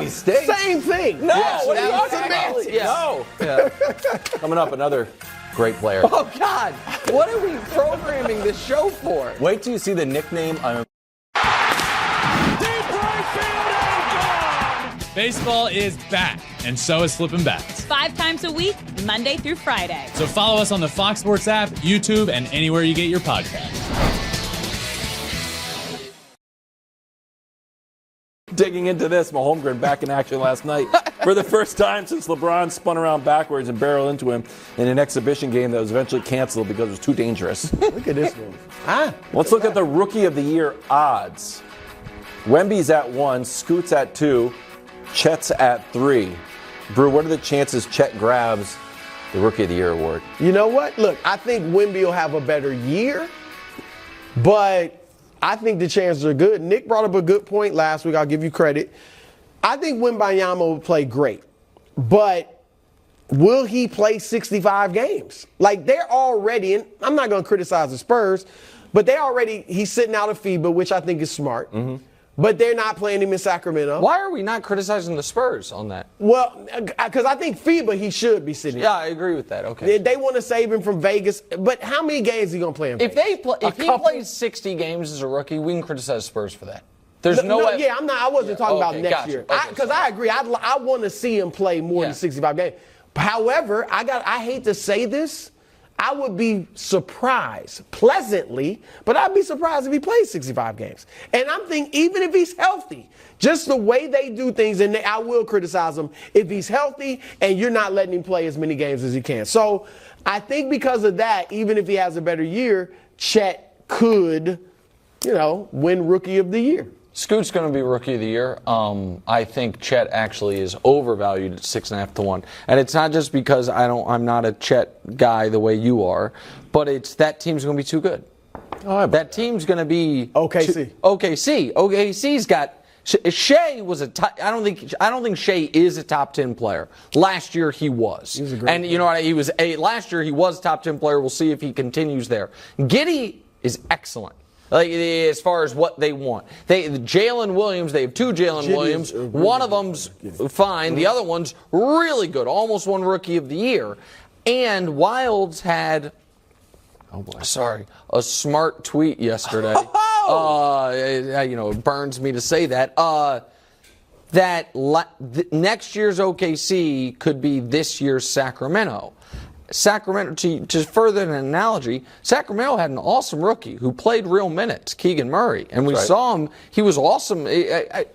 Speaker 4: He stinks.
Speaker 2: Same thing.
Speaker 4: No, what are you talking about? No. Coming up, another great player.
Speaker 3: Oh, God. What are we programming this show for?
Speaker 4: Wait till you see the nickname.
Speaker 6: Baseball is back, and so is Flippin' Bats.
Speaker 7: 5 times a week, Monday through Friday.
Speaker 6: So follow us on the Fox Sports app, YouTube, and anywhere you get your podcasts.
Speaker 4: Digging into this, my Holmgren back in action last night for the first time since LeBron spun around backwards and barreled into him in an exhibition game that was eventually canceled because it was too dangerous.
Speaker 2: Look at this one.
Speaker 4: Let's look at the Rookie of the Year odds. Wemby's at 1, Scoot's at 2, Chet's at 3. Brew, what are the chances Chet grabs the Rookie of the Year award?
Speaker 2: You know what? Look, I think Wemby will have a better year, but I think the chances are good. Nick brought up a good point last week. I'll give you credit. I think Wembanyama will play great, but will he play 65 games? Like, they're already, and I'm not going to criticize the Spurs, but he's sitting out of FIBA, which I think is smart. Mm-hmm. But they're not playing him in Sacramento.
Speaker 3: Why are we not criticizing the Spurs on that?
Speaker 2: Well, because I think FIBA, he should be sitting.
Speaker 3: Yeah, I agree with that. Okay.
Speaker 2: They want to save him from Vegas. But how many games is he going to play in Vegas?
Speaker 3: If he plays 60 games as a rookie, we can criticize Spurs for that. There's no way.
Speaker 2: Yeah, I wasn't talking about next year. Because I agree. I want to see him play more than 65 games. However, I hate to say this. I would be surprised, pleasantly, but I'd be surprised if he plays 65 games. And I'm thinking, even if he's healthy, just the way they do things, and I will criticize him if he's healthy and you're not letting him play as many games as he can. So I think because of that, even if he has a better year, Chet could, win Rookie of the Year.
Speaker 3: Scoot's going to be Rookie of the Year. I think Chet actually is overvalued at 6.5 to 1, and it's not just because I'm not a Chet guy the way you are, but it's that team's going to be too good. That team's going to be
Speaker 2: OKC.
Speaker 3: OKC's got Shea was I don't think Shea is a top 10 player. Last year he was.
Speaker 2: He was a great player.
Speaker 3: You know what? Last year he was top 10 player. We'll see if he continues there. Giddey is excellent. Like, as far as what they want. Jalen Williams, they have 2 Jalen Williams. One of them's fine. The other one's really good. Almost won Rookie of the Year. And Wilds had, a smart tweet yesterday. It burns me to say that. that next year's OKC could be this year's Sacramento. Sacramento, to further an analogy, Sacramento had an awesome rookie who played real minutes, Keegan Murray. And we saw him, he was awesome,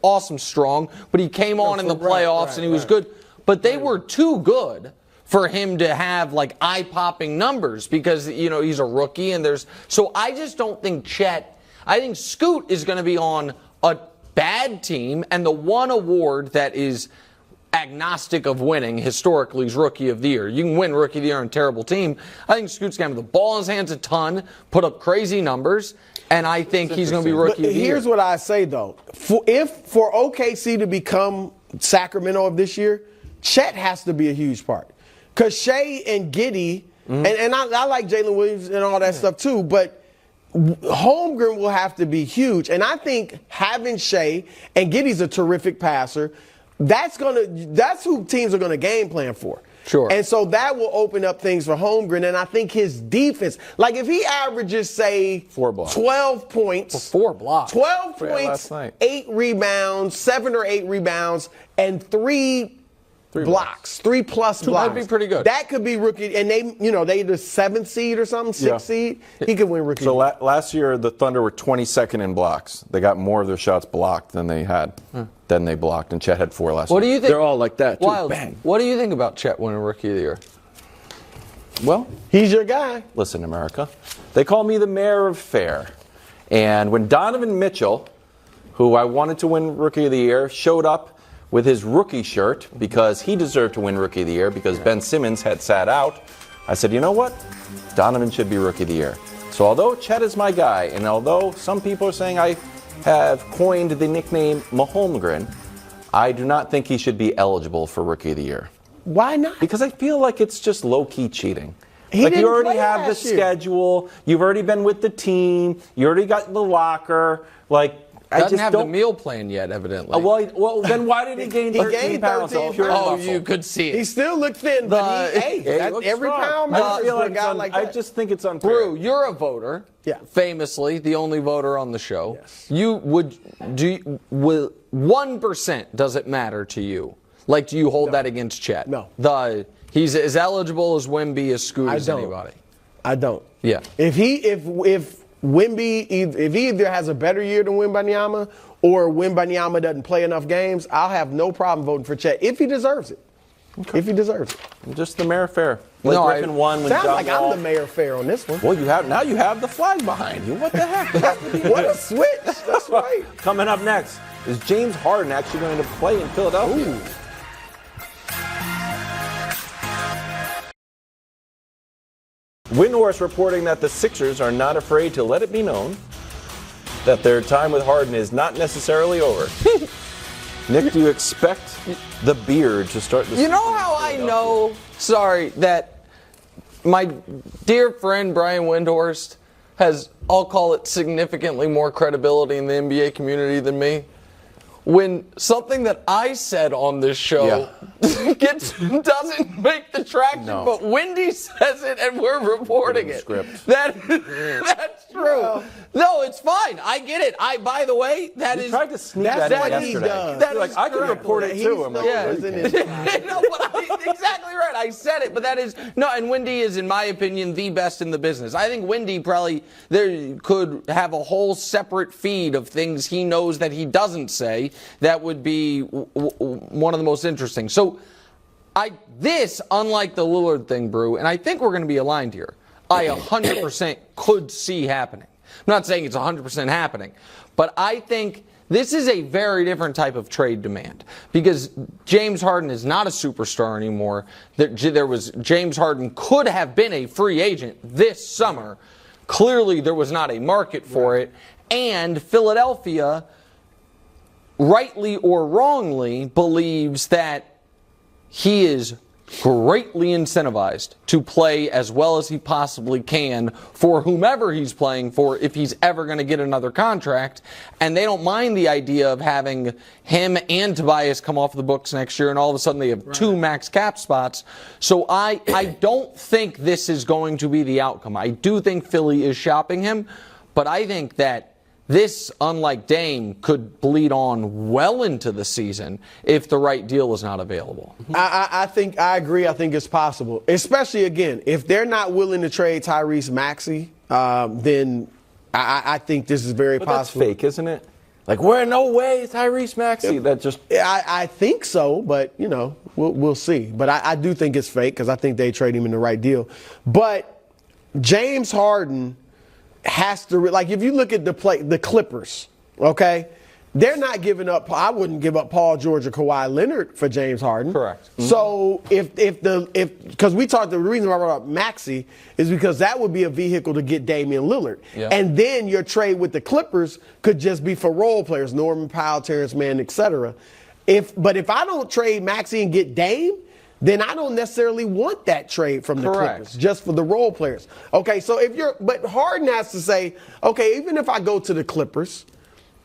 Speaker 3: awesome strong, but he came on in the playoffs and he was good. But they were too good for him to have like eye-popping numbers because, you know, he's a rookie and so I just don't think I think Scoot is going to be on a bad team, and the one award that is agnostic of winning historically is Rookie of the Year. You can win Rookie of the Year on a terrible team. I think Scoot's going to have the ball in his hands a ton, put up crazy numbers, and I think he's going to be Rookie of the Year.
Speaker 2: Here's what I say, though. For OKC to become Sacramento of this year, Chet has to be a huge part. Because Shea and Giddey, and I like Jalen Williams and all that stuff too, but Holmgren will have to be huge. And I think having Shea, and Giddey's a terrific passer, that's who teams are going to game plan for.
Speaker 3: Sure.
Speaker 2: And so that will open up things for Holmgren. And I think his defense, like if he averages, say, 12 points.
Speaker 3: 4 blocks.
Speaker 2: 12 points, 8 rebounds, 7 or 8 rebounds, and 3 blocks, 3+ blocks.
Speaker 3: That'd be pretty good.
Speaker 2: That could be rookie. And they the 7th seed or something, 6th seed. He could win rookie.
Speaker 4: So last year, the Thunder were 22nd in blocks. They got more of their shots blocked than they had. Than they blocked, and Chet had 4 last year.
Speaker 3: What do you think?
Speaker 1: They're all like that, too.
Speaker 3: Wild.
Speaker 1: Bang.
Speaker 3: What do you think about Chet winning Rookie of the Year?
Speaker 4: Well,
Speaker 2: he's your guy.
Speaker 4: Listen, America. They call me the mayor of fair. And when Donovan Mitchell, who I wanted to win Rookie of the Year, showed up with his rookie shirt because he deserved to win Rookie of the Year because Ben Simmons had sat out, I said, you know what? Donovan should be Rookie of the Year. So although Chet is my guy, and although some people are saying I have coined the nickname Maholmgren, I do not think he should be eligible for Rookie of the Year.
Speaker 2: Why not?
Speaker 4: Because I feel like it's just low-key cheating.
Speaker 2: He
Speaker 4: Like you
Speaker 2: didn't
Speaker 4: already
Speaker 2: play
Speaker 4: have the
Speaker 2: last year.
Speaker 4: schedule, you've already been with the team, you already got the locker, like I
Speaker 3: Doesn't
Speaker 4: just
Speaker 3: have
Speaker 4: don't
Speaker 3: the meal plan yet, evidently.
Speaker 4: well, then why did he gain 13 pounds?
Speaker 2: 13
Speaker 4: Pure
Speaker 3: oh,
Speaker 4: muscle?
Speaker 3: you could see it.
Speaker 2: He still looked thin, but
Speaker 4: He looks
Speaker 2: every
Speaker 4: strong.
Speaker 2: pound
Speaker 4: I
Speaker 2: matters
Speaker 4: feel
Speaker 2: for a
Speaker 4: like
Speaker 2: guy
Speaker 4: it's
Speaker 2: like that.
Speaker 4: I just think it's unfair.
Speaker 3: Brew, you're a voter.
Speaker 2: Yeah.
Speaker 3: Famously, the only voter on the show.
Speaker 2: Yes.
Speaker 3: Will 1% does it matter to you? Like, do you hold that against Chet?
Speaker 2: No.
Speaker 3: He's as eligible as Wemby as Scoot as anybody.
Speaker 2: I don't.
Speaker 3: Yeah.
Speaker 2: If Wemby, if he either has a better year than Wembanyama or Wembanyama doesn't play enough games, I'll have no problem voting for Chet if he deserves it. Okay. If he deserves it.
Speaker 4: I'm just the mayor of fair. Blake Griffin won when
Speaker 2: Sounds
Speaker 4: John
Speaker 2: like
Speaker 4: Wall.
Speaker 2: I'm the mayor fair on this one.
Speaker 4: Well, now you have the flag behind you. What the heck?
Speaker 2: What a switch. That's right.
Speaker 4: Coming up next, is James Harden actually going to play in Philadelphia?
Speaker 2: Ooh.
Speaker 4: Windhorst reporting that the Sixers are not afraid to let it be known that their time with Harden is not necessarily over. Nick, do you expect the beard to start this?
Speaker 3: You know how I know, that my dear friend Brian Windhorst has, I'll call it, significantly more credibility in the NBA community than me? When something that I said on this show doesn't make the traction, but Wendy says it and we're reporting it.
Speaker 4: Script.
Speaker 3: That's true. Well, no, it's fine. I get it. By the way,
Speaker 4: You tried to sneak that
Speaker 2: That's
Speaker 4: in
Speaker 2: what he
Speaker 4: yesterday.
Speaker 2: does.
Speaker 3: That
Speaker 4: You're like,
Speaker 3: is
Speaker 4: I can
Speaker 3: correct.
Speaker 4: report it too. I'm like,
Speaker 3: No, but exactly right. I said it, but that is and Wendy is, in my opinion, the best in the business. I think Wendy probably could have a whole separate feed of things he knows that he doesn't say that would be one of the most interesting. So, unlike the Lillard thing, Brew, and I think we're going to be aligned here. I 100% could see happening. I'm not saying it's 100% happening, but I think this is a very different type of trade demand because James Harden is not a superstar anymore. James Harden could have been a free agent this summer. Clearly, there was not a market for it, and Philadelphia, rightly or wrongly, believes that he is greatly incentivized to play as well as he possibly can for whomever he's playing for if he's ever going to get another contract. And they don't mind the idea of having him and Tobias come off the books next year and all of a sudden they have 2 max cap spots. So I don't think this is going to be the outcome. I do think Philly is shopping him, but I think that this, unlike Dame, could bleed on well into the season if the right deal is not available.
Speaker 2: I think I agree. I think it's possible, especially again if they're not willing to trade Tyrese Maxey. Then I think this is very possible.
Speaker 4: That's fake, isn't it? Like, we're no way Tyrese Maxey. That just
Speaker 2: I think so, but we'll see. But I do think it's fake because I think they trade him in the right deal. But James Harden has to, like, if you look at the Clippers, okay, they're not giving up. I wouldn't give up Paul George or Kawhi Leonard for James Harden.
Speaker 3: Correct. Mm-hmm.
Speaker 2: So because we talked, the reason why I brought up Maxey is because that would be a vehicle to get Damian Lillard.
Speaker 3: Yeah.
Speaker 2: And then your trade with the Clippers could just be for role players, Norman Powell, Terrence Mann, etc. But if I don't trade Maxey and get Dame, then I don't necessarily want that trade from the Clippers, just for the role players. Okay, so but Harden has to say, okay, even if I go to the Clippers,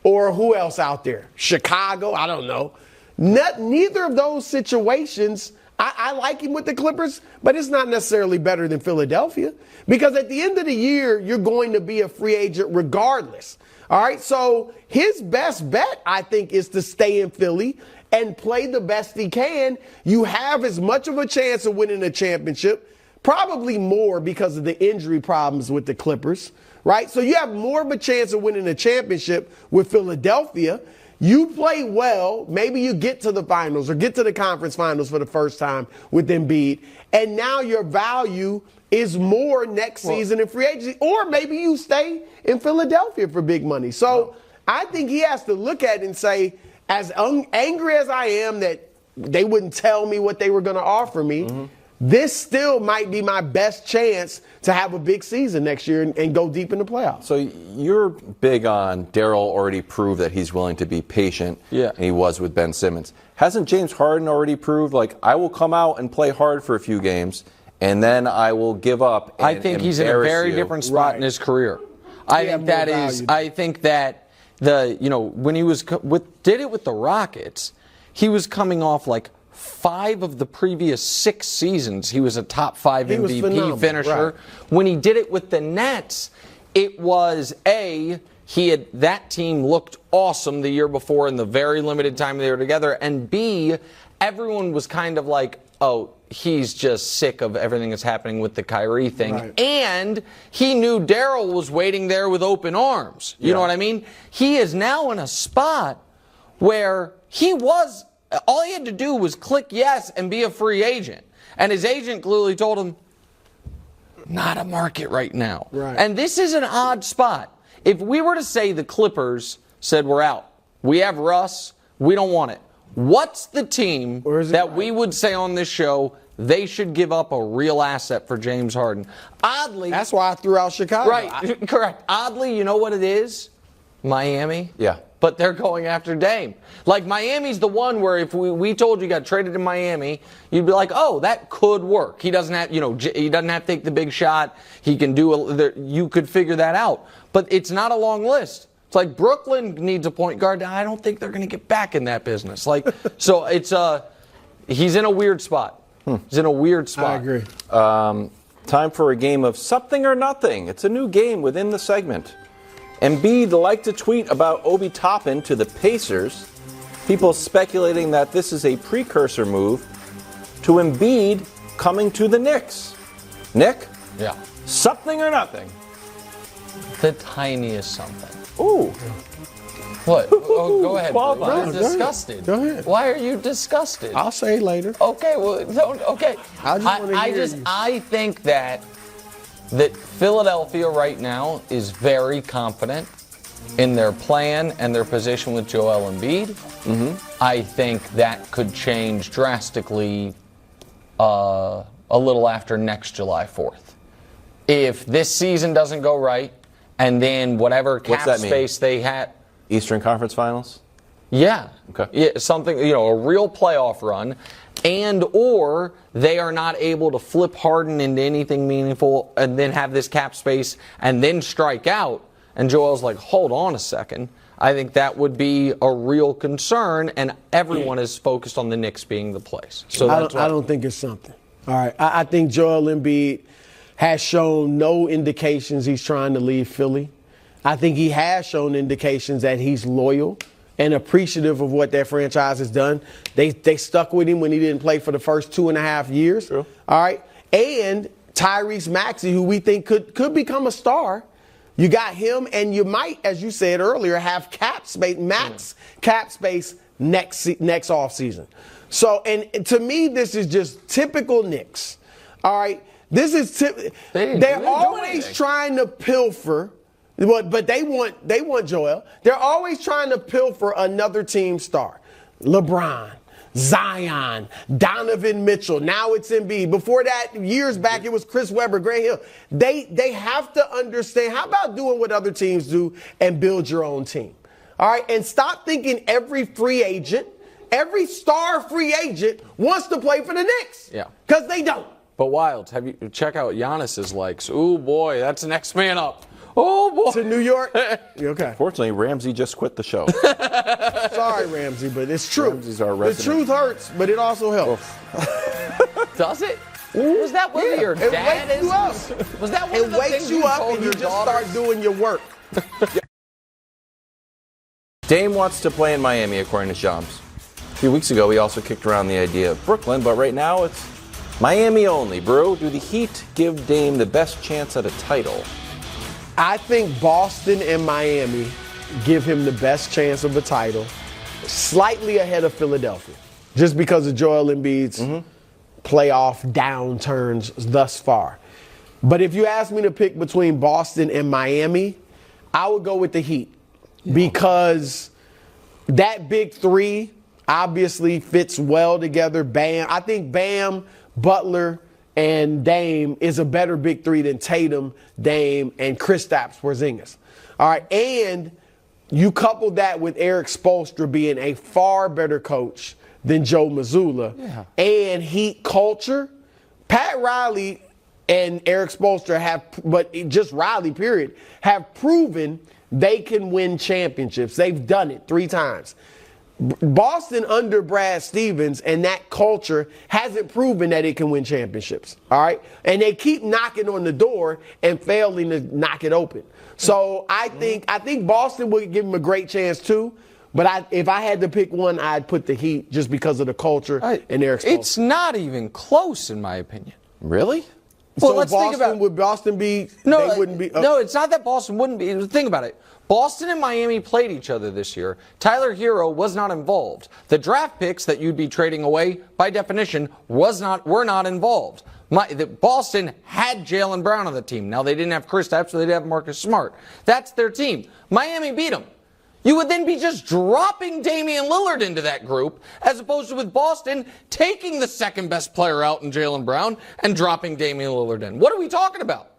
Speaker 2: or who else out there? Chicago, I don't know. Neither of those situations, I like him with the Clippers, but it's not necessarily better than Philadelphia. Because at the end of the year, you're going to be a free agent regardless. All right, so his best bet, I think, is to stay in Philly and play the best he can. You have as much of a chance of winning a championship, probably more because of the injury problems with the Clippers, right? So you have more of a chance of winning a championship with Philadelphia. You play well, maybe you get to the finals or get to the conference finals for the first time with Embiid, and now your value is more next season in free agency, or maybe you stay in Philadelphia for big money. So I think he has to look at it and say, as angry as I am that they wouldn't tell me what they were going to offer me, this still might be my best chance to have a big season next year and go deep in the playoffs.
Speaker 4: So you're big on Daryl already proved that he's willing to be patient, and he was with Ben Simmons. Hasn't James Harden already proved, like, I will come out and play hard for a few games, and then I will give up and
Speaker 3: I think he's in a very different spot in his career. I think that when he did it with the Rockets, he was coming off like 5 of the previous 6 seasons. He was a top 5 MVP finisher. Right. When he did it with the Nets, it was that team looked awesome the year before in the very limited time they were together, and B, everyone was kind of like, oh, he's just sick of everything that's happening with the Kyrie thing. Right. And he knew Daryl was waiting there with open arms. You know what I mean? He is now in a spot where all he had to do was click yes and be a free agent. And his agent clearly told him, not a market right now. Right. And this is an odd spot. If we were to say the Clippers said, we're out, we have Russ, we don't want it, what's the team that we would say on this show they should give up a real asset for James Harden? Oddly,
Speaker 2: that's why I threw out Chicago.
Speaker 3: Right, correct. Oddly, you know what it is? Miami.
Speaker 4: Yeah.
Speaker 3: But they're going after Dame. Like, Miami's the one where if we told you got traded to Miami, you'd be like, oh, that could work. He doesn't have, he doesn't have to take the big shot. He can you could figure that out. But it's not a long list. It's like Brooklyn needs a point guard. I don't think they're going to get back in that business. Like, so it's he's in a weird spot. He's in a weird spot.
Speaker 2: I agree.
Speaker 4: Time for a game of something or nothing. It's a new game within the segment. Embiid liked to tweet about Obi Toppin to the Pacers. People speculating that this is a precursor move to Embiid coming to the Knicks. Nick?
Speaker 3: Yeah.
Speaker 4: Something or nothing?
Speaker 3: The tiniest something.
Speaker 4: Ooh.
Speaker 3: What? Oh, go ahead. You're disgusted.
Speaker 2: Go ahead.
Speaker 3: Why are you disgusted?
Speaker 2: I'll say it later.
Speaker 3: Okay. Well, okay. I think that Philadelphia right now is very confident in their plan and their position with Joel Embiid. Mm-hmm. I think that could change drastically a little after next July 4th. If this season doesn't go right, and then whatever cap space they had.
Speaker 4: Eastern Conference Finals?
Speaker 3: Yeah.
Speaker 4: Okay.
Speaker 3: Yeah, something, a real playoff run. And or they are not able to flip Harden into anything meaningful and then have this cap space and then strike out. And Joel's like, hold on a second. I think that would be a real concern, and everyone is focused on the Knicks being the place. So
Speaker 2: I don't think it's something. All right. I think Joel Embiid has shown no indications he's trying to leave Philly. I think he has shown indications that he's loyal and appreciative of what that franchise has done. They stuck with him when he didn't play for the first 2.5 years.
Speaker 4: True.
Speaker 2: All right. And Tyrese Maxey, who we think could become a star. You got him, and you might, as you said earlier, have cap space, max cap space next offseason. So, and to me, this is just typical Knicks. All right, this is they're always trying to pilfer, but they want Joel. They're always trying to pilfer another team star, LeBron, Zion, Donovan Mitchell. Now it's Embiid. Before that, years back, it was Chris Webber, Grant Hill. They have to understand, how about doing what other teams do and build your own team? All right, and stop thinking every free agent, every star free agent wants to play for the Knicks.
Speaker 3: Yeah.
Speaker 2: Because they don't.
Speaker 3: But Wilds, check out Giannis's likes. Ooh, boy, that's the next man up. Oh, boy.
Speaker 2: To New York? Okay.
Speaker 4: Fortunately, Ramsey just quit the show.
Speaker 2: Sorry, Ramsey, but it's true.
Speaker 4: Ramsey's our
Speaker 2: the
Speaker 4: resident.
Speaker 2: truth hurts, but it also helps.
Speaker 3: Does it? Was that what your
Speaker 2: it
Speaker 3: dad
Speaker 2: wakes
Speaker 3: is?
Speaker 2: you up.
Speaker 3: Was that one
Speaker 2: It
Speaker 3: of the
Speaker 2: wakes
Speaker 3: things
Speaker 2: you up
Speaker 3: told
Speaker 2: and you
Speaker 3: your
Speaker 2: just
Speaker 3: daughters?
Speaker 2: start doing your work.
Speaker 4: Dame wants to play in Miami, according to Shams. A few weeks ago, he also kicked around the idea of Brooklyn, but right now it's Miami only. Brew, do the Heat give Dame the best chance at a title?
Speaker 2: I think Boston and Miami give him the best chance of a title, slightly ahead of Philadelphia, just because of Joel Embiid's playoff downturns thus far. But if you ask me to pick between Boston and Miami, I would go with the Heat because that big three obviously fits well together. Bam. I think Bam, Butler, and Dame is a better big three than Tatum, Dame, and Kristaps Porzingis. All right, and you couple that with Eric Spoelstra being a far better coach than Joe Mazzulla, and Heat culture. Pat Riley and Eric Spoelstra have, but just Riley, period, have proven they can win championships. They've done it 3 times. Boston under Brad Stevens and that culture hasn't proven that it can win championships, all right? And they keep knocking on the door and failing to knock it open. So I think Boston would give them a great chance too, but if I had to pick one, I'd put the Heat just because of the culture and their exposure.
Speaker 3: It's not even close, in my opinion.
Speaker 4: Really?
Speaker 3: Well,
Speaker 2: So
Speaker 3: let's
Speaker 2: Boston,
Speaker 3: think about.
Speaker 2: would Boston be?
Speaker 3: No,
Speaker 2: they wouldn't be.
Speaker 3: No, it's not that Boston wouldn't be. Think about it. Boston and Miami played each other this year. Tyler Hero was not involved. The draft picks that you'd be trading away, by definition, were not involved. Boston had Jaylen Brown on the team. Now, they didn't have Kristaps, so they'd have Marcus Smart. That's their team. Miami beat them. You would then be just dropping Damian Lillard into that group, as opposed to with Boston taking the second best player out in Jaylen Brown and dropping Damian Lillard in. What are we talking about?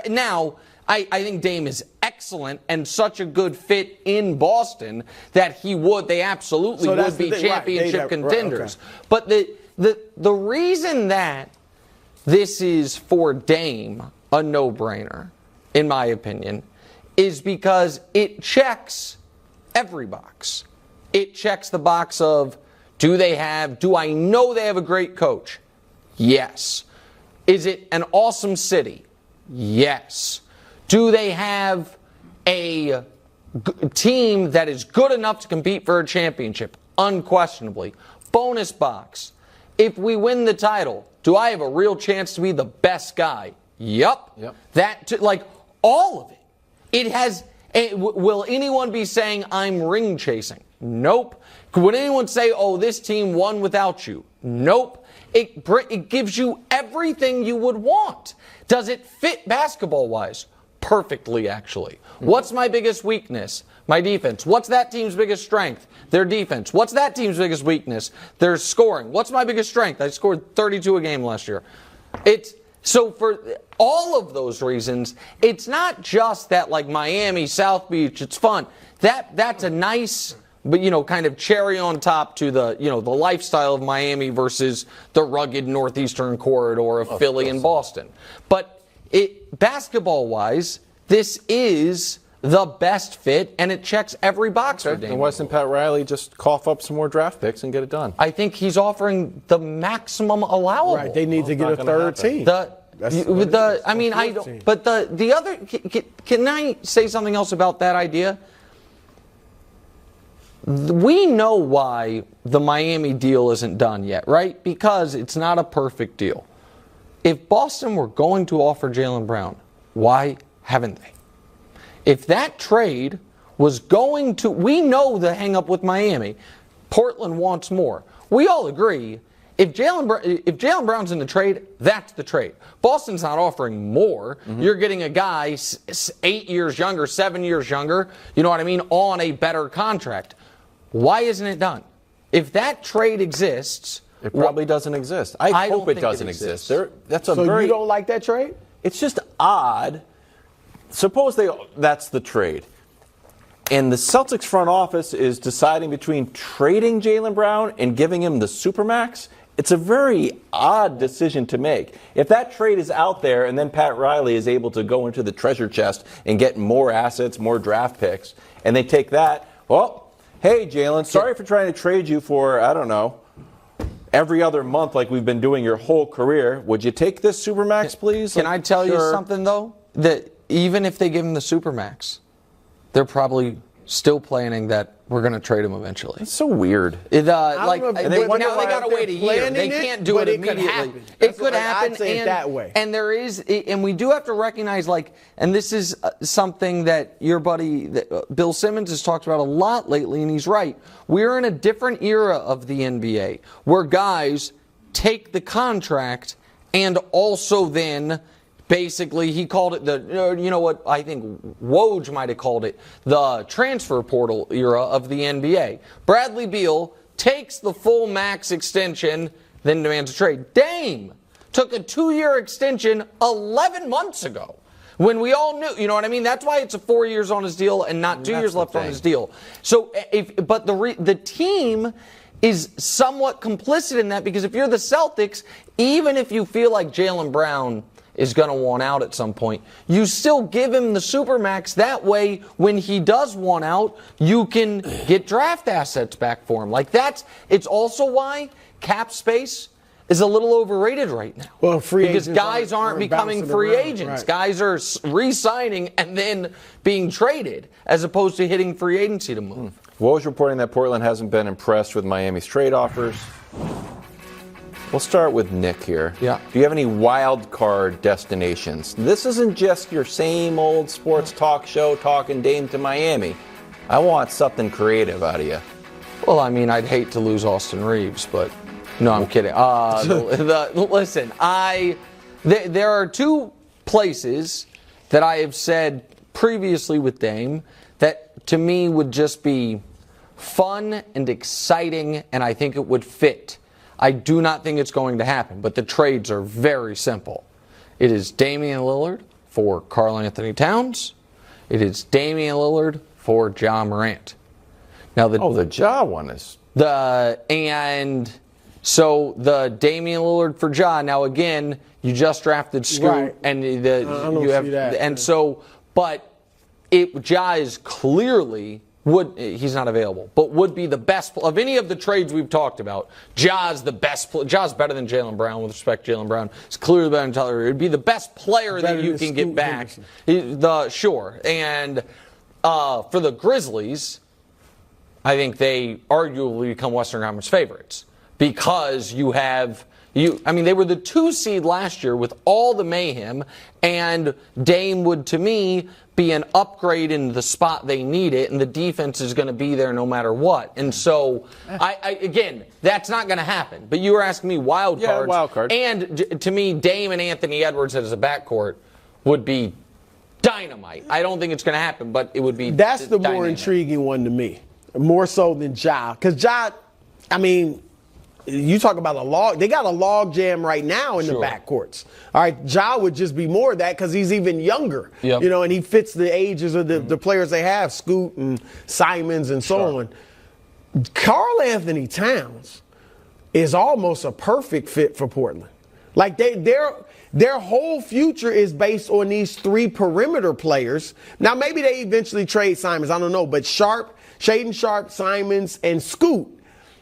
Speaker 3: Now, I think Dame is excellent and such a good fit in Boston that they absolutely would be championship contenders.
Speaker 2: Right, okay.
Speaker 3: But the reason that this is for Dame a no-brainer, in my opinion, is because it checks every box. It checks the box of, do I know they have a great coach? Yes. Is it an awesome city? Yes. Do they have a team that is good enough to compete for a championship? Unquestionably. Bonus box. If we win the title, do I have a real chance to be the best guy? Yup. All of it. Will anyone be saying I'm ring chasing? Nope. Would anyone say, oh, this team won without you? Nope. It gives you everything you would want. Does it fit basketball-wise? Perfectly, actually. What's my biggest weakness? My defense. What's that team's biggest strength? Their defense. What's that team's biggest weakness? Their scoring. What's my biggest strength? I scored 32 a game last year. So for all of those reasons, it's not just that like Miami, South Beach, it's fun. That's a nice, but kind of cherry on top to the the lifestyle of Miami versus the rugged northeastern corridor of Philly and Boston. But basketball-wise, this is the best fit, and it checks every box for Dame.
Speaker 4: And why doesn't Pat Riley just cough up some more draft picks and get it done?
Speaker 3: I think he's offering the maximum allowable.
Speaker 2: Right, they need to get a third team.
Speaker 3: But the other, can I say something else about that idea? We know why the Miami deal isn't done yet, right? Because it's not a perfect deal. If Boston were going to offer Jaylen Brown, why haven't they? If that trade was going to, we know the hang-up with Miami. Portland wants more. We all agree. If Jaylen Brown's in the trade, that's the trade. Boston's not offering more. Mm-hmm. You're getting a guy 8 years younger, 7 years younger, you know what I mean, on a better contract. Why isn't it done? If that trade exists...
Speaker 4: It probably doesn't exist. I hope it doesn't exist.
Speaker 2: You don't like that trade?
Speaker 4: It's just odd. Suppose that's the trade. And the Celtics front office is deciding between trading Jaylen Brown and giving him the Supermax. It's a very odd decision to make. If that trade is out there and then Pat Riley is able to go into the treasure chest and get more assets, more draft picks, and they take that, well, hey, Jaylen, sorry for trying to trade you for, I don't know, every other month like we've been doing your whole career. Would you take this Supermax, please?
Speaker 3: Can I tell you something, though? That even if they give him the Supermax, they're probably still planning that we're going to trade him eventually.
Speaker 4: It's so weird.
Speaker 3: Now they got to wait a year. They can't do it immediately. It could happen.
Speaker 2: I'd say it that way.
Speaker 3: And there is, and we do have to recognize, and this is something that your buddy Bill Simmons has talked about a lot lately, and he's right. We're in a different era of the NBA where guys take the contract and also then. Basically, he called it what I think Woj might have called it, the transfer portal era of the NBA. Bradley Beal takes the full max extension, then demands a trade. Dame took a 2-year extension 11 months ago when we all knew, you know what I mean? That's why it's 4 years on his deal and not 2 years left on his deal. So, but the team is somewhat complicit in that because if you're the Celtics, even if you feel like Jaylen Brown is going to want out at some point, you still give him the Supermax. That way, when he does want out, you can get draft assets back for him. It's also why cap space is a little overrated right now.
Speaker 2: Well,
Speaker 3: because guys aren't becoming free agents. Right. Guys are re-signing and then being traded as opposed to hitting free agency to move.
Speaker 4: Woj reporting that Portland hasn't been impressed with Miami's trade offers. We'll start with Nick here.
Speaker 3: Yeah.
Speaker 4: Do you have any wild card destinations? This isn't just your same old sports talk show talking Dame to Miami. I want something creative out of you.
Speaker 3: Well, I mean, I'd hate to lose Austin Reaves, but no, I'm kidding. Listen, there are two places that I have said previously with Dame that to me would just be fun and exciting, and I think it would fit. I do not think it's going to happen, but the trades are very simple. It is Damian Lillard for Karl Anthony Towns. It is Damian Lillard for Ja Morant. Now
Speaker 4: the Ja one is
Speaker 3: so the Damian Lillard for Ja. Now again, you just drafted Scoot,
Speaker 2: right.
Speaker 3: And Ja is clearly. He's not available, but would be the best of any of the trades we've talked about. Ja's the best. Ja's better than Jaylen Brown with respect to Jaylen Brown. It's clearly better than Tyler. It'd be the best player that you can get back. Sure. And for the Grizzlies, I think they arguably become Western Conference favorites because they were the 2 seed last year with all the mayhem, and Dame would, to me, be an upgrade in the spot they need it, and the defense is going to be there no matter what. And so, again, that's not going to happen. But you were asking me wild cards.
Speaker 4: Yeah, wild card.
Speaker 3: And to me, Dame and Anthony Edwards as a backcourt would be dynamite. I don't think it's going to happen, but it would be
Speaker 2: That's the
Speaker 3: dynamic.
Speaker 2: more intriguing one to me, more so than Ja. Because Ja, you talk about a log. They got a log jam right now in the backcourts. All right, Ja would just be more of that because he's even younger.
Speaker 3: Yep.
Speaker 2: And he fits the ages of the players they have, Scoot and Simons and so on. Karl Anthony Towns is almost a perfect fit for Portland. Like their whole future is based on these 3 perimeter players. Now maybe they eventually trade Simons. I don't know, but Shaden Sharp, Simons, and Scoot.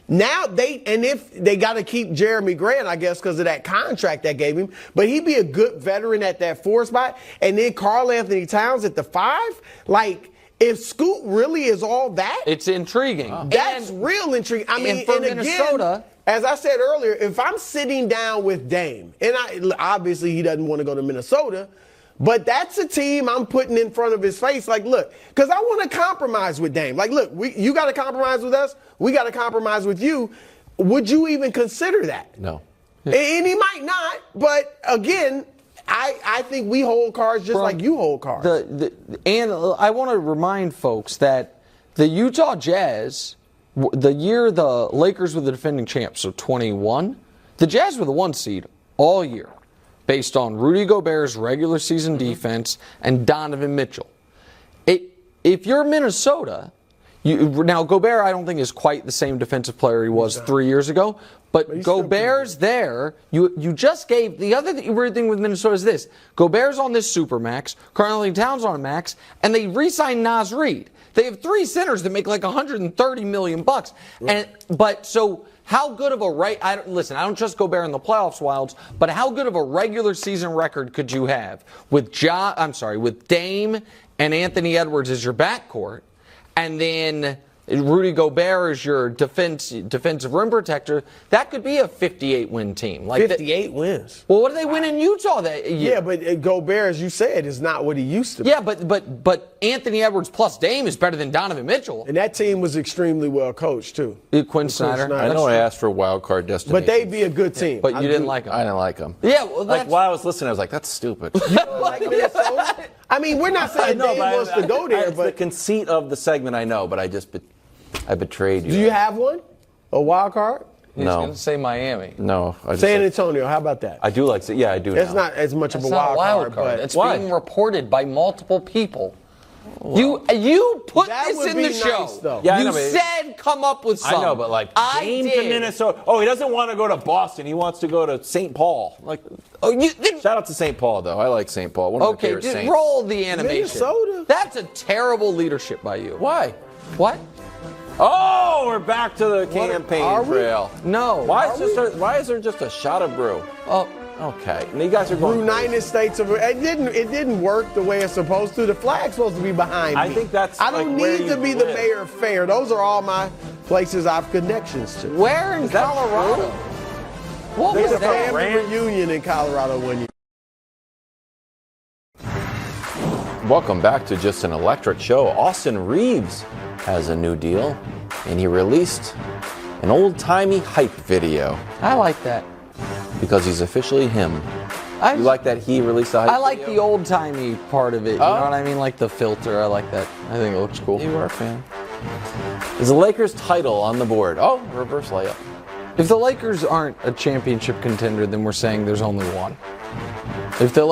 Speaker 2: Now if they got to keep Jeremy Grant, I guess, because of that contract that gave him, but he'd be a good veteran at that 4 spot. And then Karl Anthony Towns at the 5. Like, if Scoot really is all that,
Speaker 3: it's intriguing.
Speaker 2: That's real intriguing. I mean,
Speaker 3: for
Speaker 2: again,
Speaker 3: Minnesota,
Speaker 2: as I said earlier, if I'm sitting down with Dame, and obviously he doesn't want to go to Minnesota, but that's a team I'm putting in front of his face. Like, look, because I want to compromise with Dame. Like, look, you got to compromise with us. We got to compromise with you. Would you even consider that?
Speaker 4: No.
Speaker 2: And he might not. But again, I think we hold cards just like you hold cards.
Speaker 3: And I want to remind folks that the Utah Jazz, the year the Lakers were the defending champs, so 21, the Jazz were the 1 seed all year, based on Rudy Gobert's regular season defense and Donovan Mitchell. If you're Minnesota, now Gobert I don't think is quite the same defensive player he was 3 years ago, but Gobert's there. You just gave, the other weird thing with Minnesota is this: Gobert's on this supermax, Karl Anthony Towns on a max, and they re-signed Naz Reid. They have 3 centers that make like $130 million. But so how good of a I don't trust Gobert in the playoffs, Wilds, but how good of a regular season record could you have with with Dame and Anthony Edwards as your backcourt, and then Rudy Gobert is your defensive rim protector? That could be a 58-win team. Like
Speaker 2: 58 wins.
Speaker 3: Well, what did they win in Utah that year?
Speaker 2: Yeah, but Gobert, as you said, is not what he used to be.
Speaker 3: Yeah, but Anthony Edwards plus Dame is better than Donovan Mitchell.
Speaker 2: And that team was extremely well coached, too.
Speaker 3: Quinn Snyder.
Speaker 4: I know I asked for wild card destination.
Speaker 2: But they'd be a good team.
Speaker 3: But you didn't like them.
Speaker 4: I didn't like them.
Speaker 3: Yeah, well,
Speaker 4: like while I was listening, I was like, that's stupid.
Speaker 2: like Minnesota? I mean, we're not saying Dame wants to go there,
Speaker 4: it's
Speaker 2: but
Speaker 4: the conceit of the segment, I know, but I betrayed you.
Speaker 2: Do you have one? A wild card?
Speaker 3: He's going to say Miami.
Speaker 4: No.
Speaker 2: San Antonio, how about that?
Speaker 4: I do like, yeah, I do.
Speaker 2: It's not as much of a wild card, but
Speaker 3: it's being reported by multiple people. Well, you put this in the show.
Speaker 2: Nice,
Speaker 3: yeah, you said come up with something.
Speaker 4: I know, but like Dame to Minnesota. Oh, he doesn't want to go to Boston. He wants to go to St. Paul. Like, shout out to St. Paul, though. I like St. Paul. One of my favorite
Speaker 3: just
Speaker 4: Saints.
Speaker 3: roll the animation.
Speaker 2: Minnesota.
Speaker 3: That's a terrible leadership by you.
Speaker 4: Why?
Speaker 3: What?
Speaker 4: Oh, we're back to the campaign trail.
Speaker 3: No.
Speaker 4: Why is there just a shot of brew?
Speaker 3: Oh.
Speaker 4: Okay. And you guys are going.
Speaker 2: United States of it didn't work the way it's supposed to. The flag's supposed to be behind me.
Speaker 4: I think that's.
Speaker 2: I don't need to be the mayor of Fair. Those are all my places I have connections to.
Speaker 3: Where in Colorado? What was
Speaker 2: There's a
Speaker 3: that?
Speaker 2: family reunion in Colorado one year.
Speaker 4: Welcome back to Just an Electric Show. Austin Reaves has a new deal, and he released an old-timey hype video.
Speaker 3: I like that.
Speaker 4: Because he's officially him. You like that he released a hype
Speaker 3: I like
Speaker 4: video?
Speaker 3: the old-timey part of it. You know what I mean? Like the filter. I like that. I think it looks cool.
Speaker 4: You are a fan. Is the Lakers title on the board? Oh, reverse layup.
Speaker 3: If the Lakers aren't a championship contender, then we're saying there's only one. If the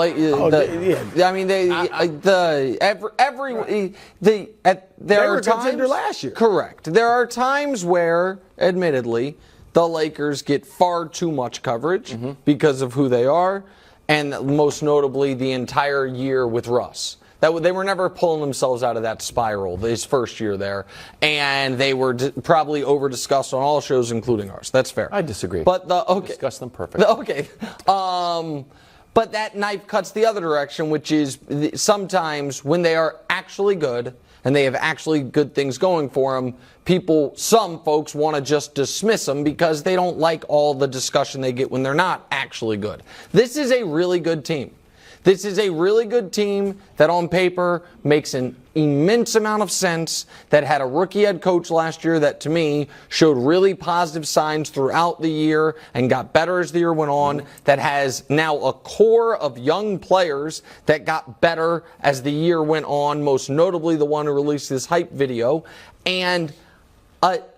Speaker 3: there are times
Speaker 2: last year.
Speaker 3: Correct. There are times where, admittedly, the Lakers get far too much coverage because of who they are, and most notably the entire year with Russ. They were never pulling themselves out of that spiral his first year there, and they were probably over-discussed on all shows, including ours. That's fair.
Speaker 4: I disagree.
Speaker 3: But
Speaker 4: discuss them perfectly.
Speaker 3: Okay. But that knife cuts the other direction, which is sometimes when they are actually good and they have actually good things going for them, some folks want to just dismiss them because they don't like all the discussion they get when they're not actually good. This is a really good team. This is a really good team that on paper makes an immense amount of sense, that had a rookie head coach last year that to me showed really positive signs throughout the year and got better as the year went on, that has now a core of young players that got better as the year went on, most notably the one who released this hype video, and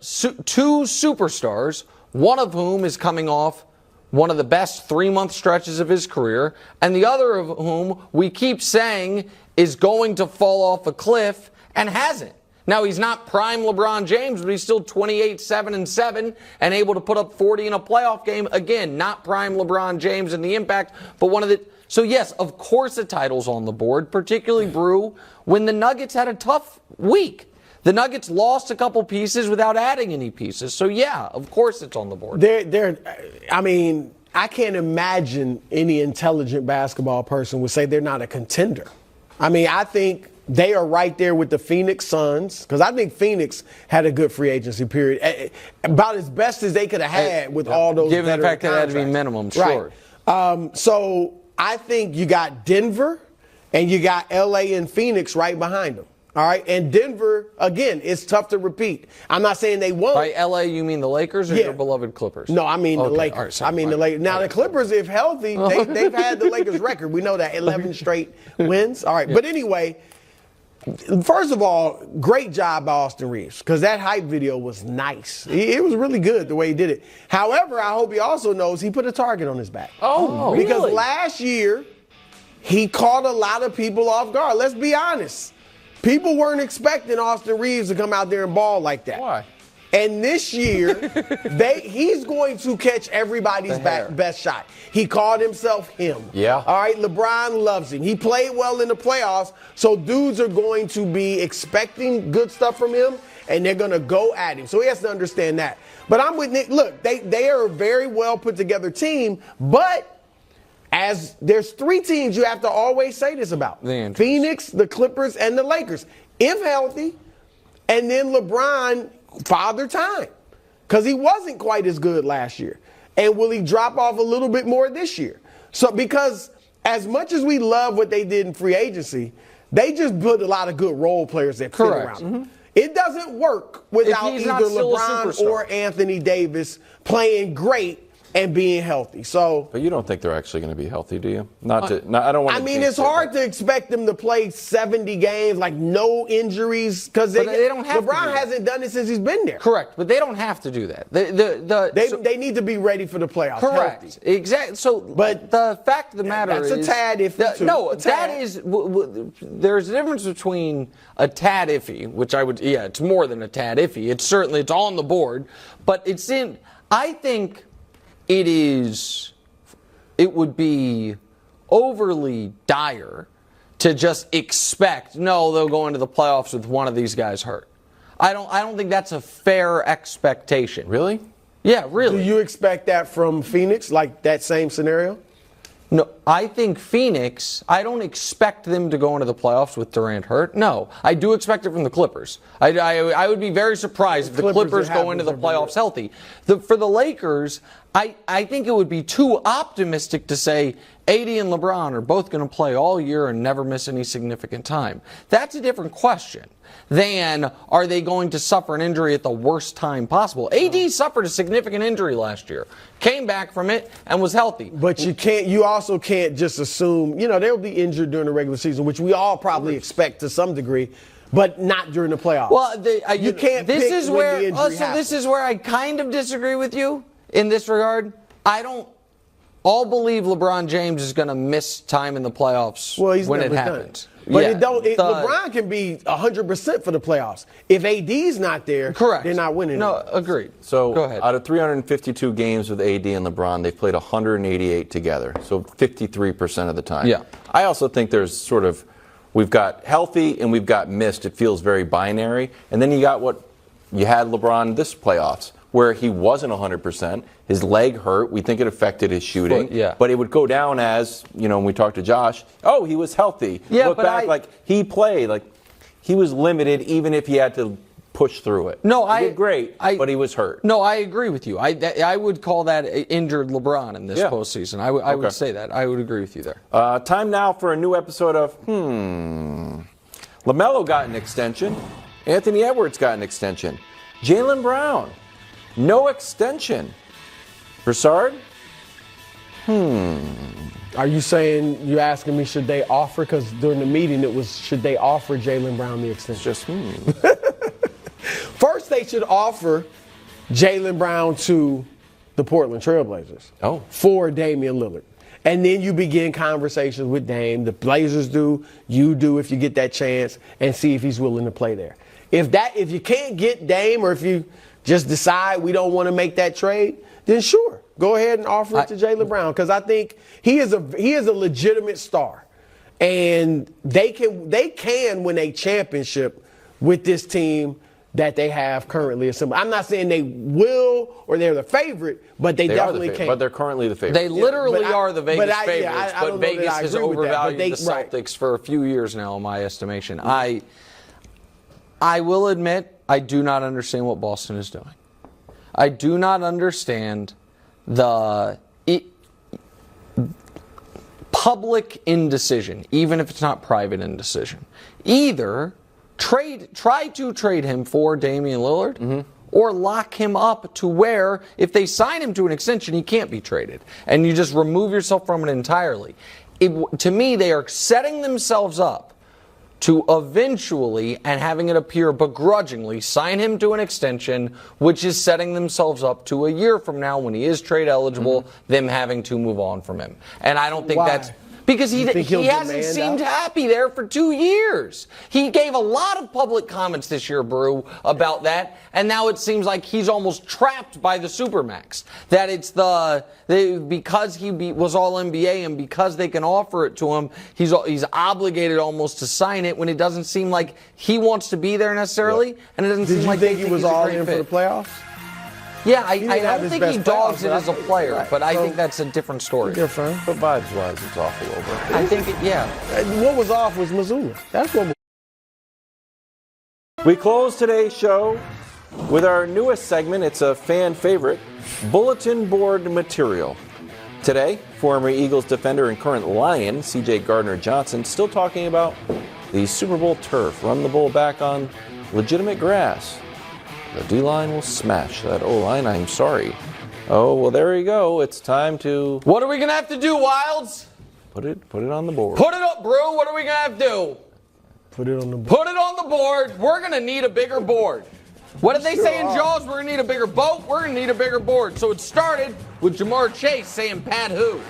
Speaker 3: two superstars, one of whom is coming off one of the best 3-month stretches of his career, and the other of whom we keep saying is going to fall off a cliff and hasn't. Now, he's not prime LeBron James, but he's still 28, 7-7 and able to put up 40 in a playoff game. Again, not prime LeBron James and the impact, but one of the... So, yes, of course a title's on the board, particularly, Brew, when the Nuggets had a tough week. The Nuggets lost a couple pieces without adding any pieces. So, yeah, of course it's on the board.
Speaker 2: I can't imagine any intelligent basketball person would say they're not a contender. I think they are right there with the Phoenix Suns, because I think Phoenix had a good free agency period, about as best as they could have had with all those
Speaker 3: given the fact that it had to be
Speaker 2: contracts.
Speaker 3: minimum, sure.
Speaker 2: Right. So I think you got Denver and you got LA and Phoenix right behind them. All right, and Denver, again, it's tough to repeat. I'm not saying they won't.
Speaker 3: By LA, you mean the Lakers or your beloved Clippers?
Speaker 2: No, I mean the Lakers.
Speaker 3: Right, sorry,
Speaker 2: the Lakers. Now, the Clippers, if healthy, they've had the Lakers record. We know that, 11 straight wins. All right, but anyway, first of all, great job by Austin Reaves, because that hype video was nice. It was really good the way he did it. However, I hope he also knows he put a target on his back.
Speaker 3: Oh, really?
Speaker 2: Because last year, he caught a lot of people off guard. Let's be honest. People weren't expecting Austin Reaves to come out there and ball like that.
Speaker 3: Why?
Speaker 2: And this year, he's going to catch everybody's best shot. He called himself him.
Speaker 4: Yeah.
Speaker 2: All right, LeBron loves him. He played well in the playoffs, so dudes are going to be expecting good stuff from him, and they're going to go at him. So he has to understand that. But I'm with Nick. Look, they are a very well put together team, but as there's three teams you have to always say this about. Phoenix, the Clippers, and the Lakers. If healthy, and then LeBron, father time. Because he wasn't quite as good last year. And will he drop off a little bit more this year? So because as much as we love what they did in free agency, they just put a lot of good role players that fit around them. It doesn't work without either LeBron or Anthony Davis playing great and being healthy.
Speaker 4: But you don't think they're actually going to be healthy, do you? I don't want to.
Speaker 2: It's hard to expect them to play 70 games, like no injuries, because they don't have LeBron hasn't done it since he's been there.
Speaker 3: Correct, but they don't have to do that.
Speaker 2: They need to be ready for the playoffs.
Speaker 3: Correct,
Speaker 2: healthy.
Speaker 3: Exactly. So, but the fact of the matter
Speaker 2: is,
Speaker 3: that's
Speaker 2: a tad iffy.
Speaker 3: That is. There's a difference between a tad iffy, which I would. Yeah, it's more than a tad iffy. It's on the board, but it's in. I think. It would be overly dire to just expect, they'll go into the playoffs with one of these guys hurt. I don't think that's a fair expectation.
Speaker 4: Really?
Speaker 3: Yeah, really.
Speaker 2: Do you expect that from Phoenix, like that same scenario?
Speaker 3: No, I think Phoenix, I don't expect them to go into the playoffs with Durant hurt. No, I do expect it from the Clippers. I would be very surprised if the Clippers go into the playoffs healthy. For the Lakers, I think it would be too optimistic to say AD and LeBron are both going to play all year and never miss any significant time. That's a different question than are they going to suffer an injury at the worst time possible. AD suffered a significant injury last year, came back from it, and was healthy.
Speaker 2: But you also can't just assume, they'll be injured during the regular season, which we all probably expect to some degree, but not during the playoffs.
Speaker 3: Well,
Speaker 2: you can't
Speaker 3: this
Speaker 2: pick
Speaker 3: is
Speaker 2: when
Speaker 3: where,
Speaker 2: the injury happens.
Speaker 3: This is where I kind of disagree with you in this regard. I don't all believe LeBron James is going to miss time in the playoffs when it happens.
Speaker 2: But LeBron can be 100% for the playoffs. If AD's not there, they're not winning.
Speaker 3: No, agreed.
Speaker 4: So
Speaker 3: go ahead.
Speaker 4: Out of 352 games with AD and LeBron, they've played 188 together, so 53% of the time.
Speaker 3: Yeah.
Speaker 4: I also think there's we've got healthy and we've got missed. It feels very binary. And then you got what you had LeBron this playoffs, where he wasn't 100%. His leg hurt. We think it affected his shooting. But it would go down as, when we talked to Josh, he was healthy.
Speaker 3: Yeah,
Speaker 4: Look back, he played. He was limited even if he had to push through it.
Speaker 3: No,
Speaker 4: he did great, but he was hurt.
Speaker 3: No, I agree with you. I would call that injured LeBron in this postseason. I would say that. I would agree with you there.
Speaker 4: Time now for a new episode of LaMelo got an extension. Anthony Edwards got an extension. Jaylen Brown, no extension. Broussard?
Speaker 2: Are you saying, you're asking me, should they offer? Because during the meeting it was, should they offer Jaylen Brown the extension?
Speaker 4: Just
Speaker 2: First, they should offer Jaylen Brown to the Portland Trailblazers for Damian Lillard. And then you begin conversations with Dame. The Blazers do, you do if you get that chance, and see if he's willing to play there. If you can't get Dame, or if you just decide we don't want to make that trade, then sure, go ahead and offer it to Jaylen Brown, because I think he is a legitimate star, and they can win a championship with this team that they have currently assembled. I'm not saying they will or they're the favorite, but they definitely can.
Speaker 4: But they're currently the favorite.
Speaker 3: They literally are the Vegas
Speaker 2: I
Speaker 3: favorites,
Speaker 2: don't know
Speaker 3: but
Speaker 2: that
Speaker 3: Vegas
Speaker 2: I
Speaker 3: has
Speaker 2: agree with that, but
Speaker 3: overvalued the Celtics for a few years now, in my estimation. I will admit, I do not understand what Boston is doing. I do not understand the public indecision, even if it's not private indecision. Either try to trade him for Damian Lillard, or lock him up to where, if they sign him to an extension, he can't be traded. And you just remove yourself from it entirely. To me, they are setting themselves up to eventually, and having it appear begrudgingly, sign him to an extension, which is setting themselves up to a year from now, when he is trade eligible, them having to move on from him. And I don't think that's... Because he hasn't seemed happy there for 2 years. He gave a lot of public comments this year, Brew, about that, and now it seems like he's almost trapped by the Supermax. That it's because he was all NBA and because they can offer it to him, he's obligated almost to sign it, when it doesn't seem like he wants to be there necessarily, and it doesn't seem like
Speaker 2: he was all in for the playoffs?
Speaker 3: Yeah, I don't think he dogs it as a player, right. But I think that's a different story.
Speaker 2: But
Speaker 4: vibes-wise, it's awful over.
Speaker 3: I think,
Speaker 2: What was off was Missoula. That's what.
Speaker 4: We close today's show with our newest segment. It's a fan favorite, bulletin board material. Today, former Eagles defender and current Lion, C.J. Gardner-Johnson, still talking about the Super Bowl turf. Run the ball back on legitimate grass. The D-line will smash that O-line. I'm sorry. Oh, well, there you go. It's time to...
Speaker 3: What are we going to have to do, Wilds?
Speaker 4: Put it on the board.
Speaker 3: Put it up, Brew. What are we going to have to do?
Speaker 2: Put it on the board.
Speaker 3: Put it on the board. We're going to need a bigger board. What did they say in Jaws? We're going to need a bigger boat. We're going to need a bigger board. So it started with Jamar Chase saying, Pat who?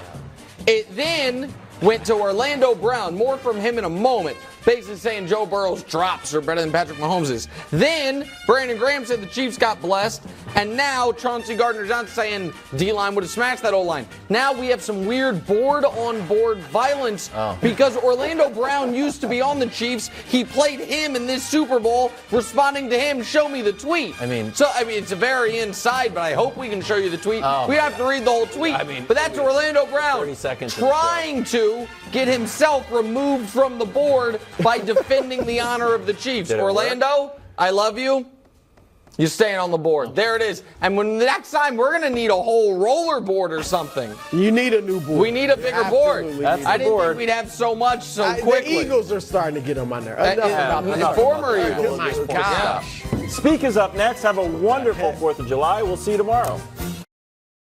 Speaker 3: It then went to Orlando Brown. More from him in a moment. Basically saying Joe Burrow's drops are better than Patrick Mahomes'. Then Brandon Graham said the Chiefs got blessed. And now Chauncey Gardner-Johnson saying D-line would have smashed that O-line. Now we have some weird board-on-board violence because Orlando Brown used to be on the Chiefs. He played him in this Super Bowl, responding to him, show me the tweet. It's a very inside, but I hope we can show you the tweet. We have to read the whole tweet. But that's Orlando Brown
Speaker 4: 30 seconds
Speaker 3: trying to get himself removed from the board by defending the honor of the Chiefs. Orlando, I love you. You're staying on the board. There it is. And when the next time, we're going to need a whole roller board or something.
Speaker 2: You need a new board.
Speaker 3: We need a bigger board.
Speaker 4: I
Speaker 3: didn't think we'd have so much so quickly.
Speaker 2: The Eagles are starting to get on my nerves.
Speaker 3: Former Eagles.
Speaker 2: My gosh.
Speaker 4: Speak is up next. Have a wonderful 4th of July. We'll see you tomorrow.